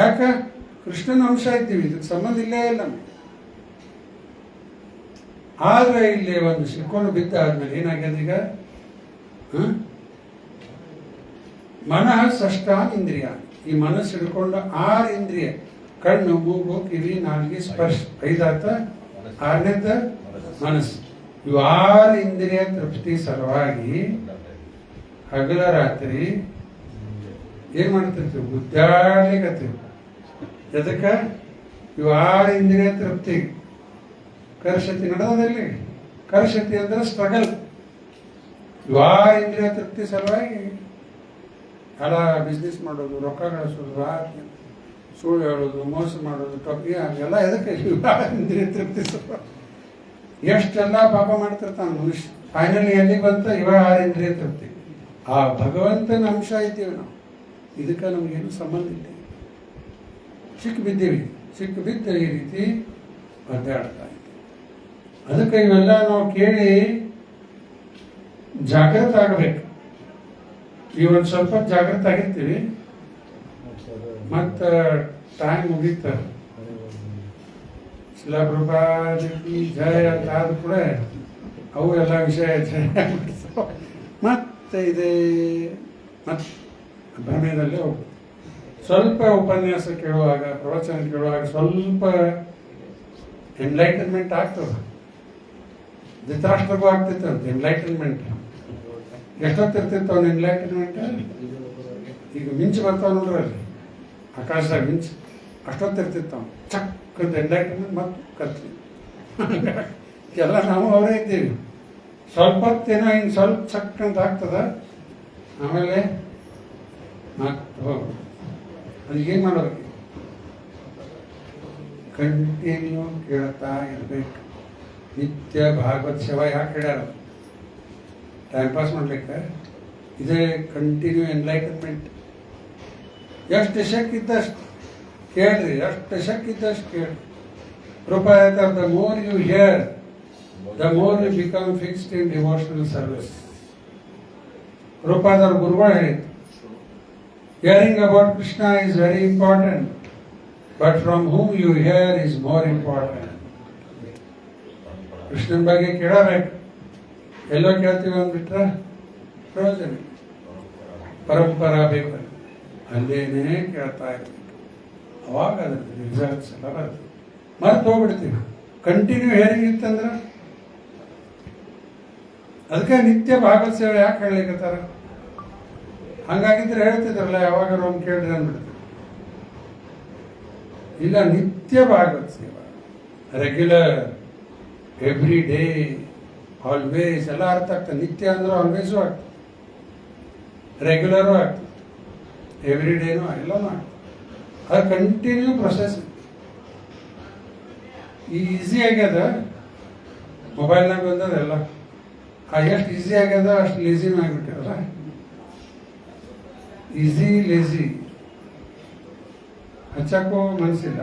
ಯಾಕ? ಕೃಷ್ಣನ ಅಂಶ ಇದ್ದೀವಿ, ಇದಕ್ಕೆ ಸಂಬಂಧ ಇಲ್ಲೇ ಇಲ್ಲ ನಮಗೆ. ಆದ್ರೆ ಇಲ್ಲಿ ಒಂದು ಸಿಕ್ಕೊಂಡು ಬಿದ್ದಾದ್ಮೇಲೆ ಏನಾಗ್ಯದ ಈಗ, ಮನಃ ಷಷ್ಟಾನ್ ಇಂದ್ರಿಯ. ಈ ಮನಸ್ಸು ಹಿಡ್ಕೊಂಡು 6 ಇಂದ್ರಿಯ, ಕಣ್ಣು, ಮೂಗು, ಕಿವಿ, ನಾಲಿಗೆ, ಸ್ಪರ್ಶ, 5 6ನೇದ ಮನಸ್ಸು. ಇವು 6 ಇಂದ್ರಿಯ ತೃಪ್ತಿ ಸಲುವಾಗಿ ಹಗಲ ರಾತ್ರಿ ಏನು ಮಾಡ್ತಿರ್ತೀವಿ? ಗುದ್ದಾಡ್ಲಿಕ್ಕತ್ತೀವಿ. ಎದಕ್ಕೆ? ಇವು 6 ಇಂದ್ರಿಯ ತೃಪ್ತಿ. ಕರ್ಷತಿ ನಡೆದಲ್ಲಿ. ಕರ್ಷತಿ ಅಂದ್ರೆ ಸ್ಟ್ರಗಲ್. ಇವು 6 ಇಂದ್ರಿಯ ತೃಪ್ತಿ ಸಲುವಾಗಿ ಹಣ ಬಿಸ್ನೆಸ್ ಮಾಡೋದು, ರೊಕ್ಕ ಗಳಿಸೋದು, ಸುಳ್ಳು ಹೇಳೋದು, ಮೋಸ ಮಾಡೋದು, ಎಲ್ಲ ಎದಕ್ಕೆ? ಇವು 6 ಇಂದ್ರಿಯ ತೃಪ್ತಿ ಸಲುವಾಗಿ ಎಷ್ಟೆಲ್ಲ ಪಾಪ ಮಾಡ್ತಿರ್ತಾನೆ ಮನುಷ್ಯ. ಫೈನಲಿ ಎಲ್ಲಿ ಬಂತ? ಇವ 6 ಇಂದ್ರಿಯ ತೃಪ್ತಿ. ಆ ಭಗವಂತನ ಅಂಶ ಇದ್ದೀವಿ ನಾವು. ಇದಕ್ಕೆ ನಮಗೇನು ಸಂಬಂಧ ಇಲ್ಲ. ಸಿಕ್ಕು ಬಿದ್ದೀವಿ. ಸಿಕ್ಕು ಬಿದ್ದ ಈ ರೀತಿ ಒದ್ದಾಡ್ತಾ ಇದ್ದೀವಿ. ಅದಕ್ಕೆ ಇವೆಲ್ಲ ನಾವು ಕೇಳಿ ಜಾಗೃತ ಆಗಬೇಕು. ಈ ಒಂದು ಸ್ವಲ್ಪ ಜಾಗೃತ ಆಗಿರ್ತೀವಿ, ಮತ್ತು ಟೈಮ್ ಮುಗೀತಾರೆ. ಶಿಲಾ ಪ್ರಭುಪಾದಕಿ ಜಯ ಅಂತ ಆದ ಕೂಡ ಅವು ಎಲ್ಲ ವಿಷಯ ಜಯ ಮತ್ತೆ ಇದೆ. ಮತ್ತೆ ಭ್ರಮೆಯಲ್ಲೇ ಹೋಗ್ತದೆ. ಸ್ವಲ್ಪ ಉಪನ್ಯಾಸ ಕೇಳುವಾಗ, ಪ್ರವಚನ ಕೇಳುವಾಗ ಸ್ವಲ್ಪ ಎನ್ಲೈಟನ್ಮೆಂಟ್ ಆಗ್ತದೆ. ಧೃತರಾಷ್ಟ್ರಕ್ಕೂ ಆಗ್ತಿತ್ತು ಅಂತ ಎನ್ಲೈಟನ್ಮೆಂಟ್. ಎಷ್ಟೊತ್ತಿರ್ತಿತ್ತು ಅವ್ನ ಎನ್ಲೈಟನ್ಮೆಂಟ್? ಈಗ ಮಿಂಚು ಬರ್ತಾವ ನೋಡ್ರಿ ಅಲ್ಲಿ ಆಕಾಶದಾಗ ಮಿಂಚು, ಅಷ್ಟೊತ್ತಿರ್ತಿತ್ತು ಅವ್ನು. ಚಕ್ ಅಂತ ಎನ್ಲೈಟನ್ಮೆಂಟ್ ಮತ್ತೆ ಕತ್ಲಿ. ಎಲ್ಲ ನಾವು ಅವರೇ ಇದ್ದೀವಿ. ಸ್ವಲ್ಪ ಹೊತ್ತೇನೋ ಹಿಂಗೆ ಸ್ವಲ್ಪ ಚಕ್ ಅಂತ ಆಗ್ತದ, ಆಮೇಲೆ ಮತ್ತೆ ಹೋಗ್ಬೋದು. ಅದಕ್ಕೇನು ಮಾಡಬೇಕು? ಕಂಟಿನ್ಯೂ ಕೇಳ್ತಾ ಇರಬೇಕು. ನಿತ್ಯ ಭಾಗವತ್ ಸೇವಾ ಯಾಕೆ ಹೇಳ್ಯಾರ? ಟೈಮ್ ಪಾಸ್ ಮಾಡ್ಲಿಕ್ಕೆ. ಇದೇ ಕಂಟಿನ್ಯೂ ಎನ್ಲೈಟನ್ಮೆಂಟ್. ಎಷ್ಟು ಶಕ್ಕಿದ್ದಷ್ಟು ಕೇಳ್ರಿ, ಎಷ್ಟು ಶಕ್ಕಿದ್ದಷ್ಟು ಕೇಳ್ರಿ. ರೂಪಾಯಿ ಹೇಳ್ತಾರೆ, the more you hear, the more you become fixed in devotional service. ರೂಪಾಯಿದವ್ರ ಗುರುಗಳು ಹೇಳಿದ್ರು, hearing about Krishna is very important, but from whom you hear is more important. ಕೃಷ್ಣನ ಬಗ್ಗೆ ಕೇಳಬೇಕು. ಎಲ್ಲೋ ಕೇಳ್ತೀವಿ ಅಂದ್ಬಿಟ್ರೆ ಪ್ರಯೋಜನ. ಪರಂಪರಾ ಬೇಕು, ಅಲ್ಲೇನೇ ಕೇಳ್ತಾ ಇರ್ಬೇಕು. ಅವಾಗ ಅದ್ರ ರಿಸಲ್ಟ್ಸ್ ಎಲ್ಲ ಬರ್ತದೆ. ಮರ್ತು ಹೋಗ್ಬಿಡ್ತೀವಿ. ಕಂಟಿನ್ಯೂ ಹೇರಿಂಗ್ ಇತ್ತಂದ್ರೆ ಅದಕ್ಕೆ ನಿತ್ಯ ಭಾಗವತ್ ಸೇವೆ ಯಾಕೆ ಹೇಳಲಿಕ್ಕತ್ತಾರ? ಹಂಗಾಗಿದ್ರೆ ಹೇಳ್ತಿದ್ರಲ್ಲ ಯಾವಾಗ ಒಂದು ಕೇಳ್ರಿ ಅಂದ್ಬಿಡ್ತೀವಿ. ಇಲ್ಲ, ನಿತ್ಯ ಭಾಗವತ್ ಸೇವಾ, ರೆಗ್ಯುಲರ್, ಎವ್ರಿ ಡೇ, ಆಲ್ವೇಸ್ ಎಲ್ಲ ಅರ್ಥ ಆಗ್ತದೆ. ನಿತ್ಯ ಅಂದ್ರೆ ಆಲ್ವೇಸು ಆಗ್ತದೆ, ರೆಗ್ಯುಲರು ಆಗ್ತದೆ, ಎವ್ರಿ ಡೇನೂ ಎಲ್ಲನೂ ಆಗ್ತದೆ. ಅದು ಕಂಟಿನ್ಯೂ ಪ್ರೊಸೆಸ್. ಈಸಿ ಆಗ್ಯದ, ಮೊಬೈಲ್ನಾಗ ಬಂದದೆಲ್ಲ. ಎಷ್ಟು ಈಸಿ ಆಗ್ಯದ ಅಷ್ಟು ಲೇಸಿನೂ ಆಗಿಬಿಟ್ಟಿರಲ್ಲ. Easy lazy. ಹಚ್ಚಕ್ಕೂ ಮನಸ್ಸಿಲ್ಲ,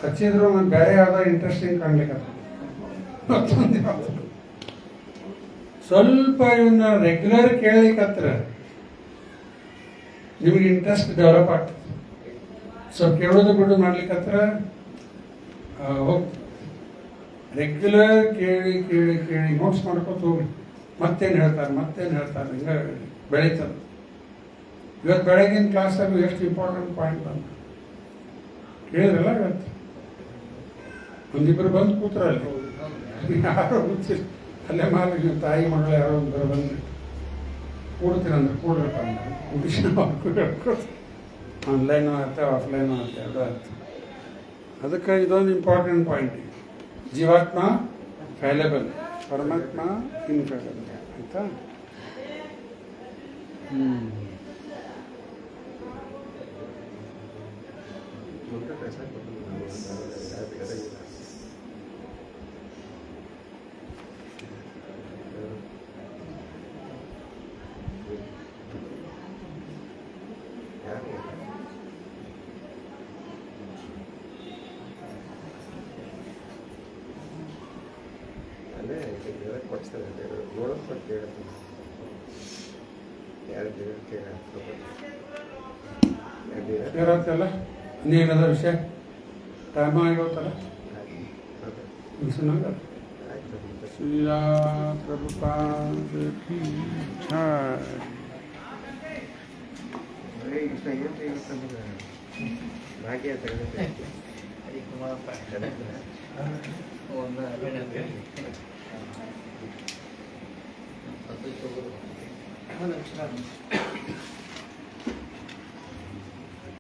ಹಚ್ಚಿದ್ರು ನಾನು ಬೇರೆ ಯಾವ್ದೋ ಇಂಟ್ರೆಸ್ಟಿಂಗ್ ಕಾಣ್ಲಿಕ್ಕೆ ಸ್ವಲ್ಪ ಇವನ್ನ ರೆಗ್ಯುಲರ್ ಕೇಳಲಿಕ್ಕತ್ರ ನಿಮಗೆ ಇಂಟ್ರೆಸ್ಟ್ ಡೆವಲಪ್ ಆಗ್ತದೆ. ಸ್ವಲ್ಪ ಕೇಳೋದು ಬಿಡು ಮಾಡ್ಲಿಕ್ಕತ್ರ ಹೋಗ್ತದೆ. ರೆಗ್ಯುಲರ್ ಕೇಳಿ ಕೇಳಿ ಕೇಳಿ ನೋಟ್ಸ್ ಮಾಡ್ಕೊತ ಹೋಗಿ ಮತ್ತೇನು ಹೇಳ್ತಾರೆ ಹಿಂಗೆ ಬೆಳೀತದೆ. ಇವತ್ತು ಬೆಳಗಿನ ಕ್ಲಾಸಾಗೂ ಎಷ್ಟು ಇಂಪಾರ್ಟೆಂಟ್ ಪಾಯಿಂಟ್ ಬಂತು ಕೇಳಿದ್ರಲ್ಲ. ಇವತ್ತು ಒಂದಿಬ್ಬರು ಬಂದು ಕೂತ್ರಲ್ಲಿ, ಯಾರೋ ಗೊತ್ತಿಲ್ಲ, ಅಲ್ಲೇ ಮಾಲಿ ನೀವು ತಾಯಿ ಮಗಳು ಯಾರೋ ಒಂದು ಬಂದು ಕೂಡ್ತೀರಂದ್ರೆ ಕೂಡ್ರಪ್ಪ ಅಂದ್ರೆ ಕೂಡಿಸಿ ಹೇಳ್ಕೊತ. ಆನ್ಲೈನು ಅರ್ಥ, ಆಫ್ಲೈನು ಅರ್ಥ, ಎರಡು ಅರ್ಥ. ಅದಕ್ಕೆ ಇದೊಂದು ಇಂಪಾರ್ಟೆಂಟ್ ಪಾಯಿಂಟ್. ಜೀವಾತ್ಮ ಫೈಲೇಬಲ್, ಪರಮಾತ್ಮ ಇನ್ಫೈಲೇಬಲ್. ಆಯ್ತಾ?
ಅಲ್ಲೇ ಕೊಡ್ತಾರೆ ನೋಡೋದು ಕೊಟ್ಟು ಹೇಳ್ತೀನಿ. ಯಾರು
ಇರತ್ತಲ್ಲ ಇನ್ನೇನದ ವಿಷಯ ಟೈಮ್ ಆಗಿರುತ್ತಲ್ಲ. ಶ್ರೀಲಾ ಪ್ರಭುಪಾದ ಕೀ ಜೈ.
ಭಾಗ್ಯ ತೆಗೆದು
ಒಂದು ನಿಮಿಷ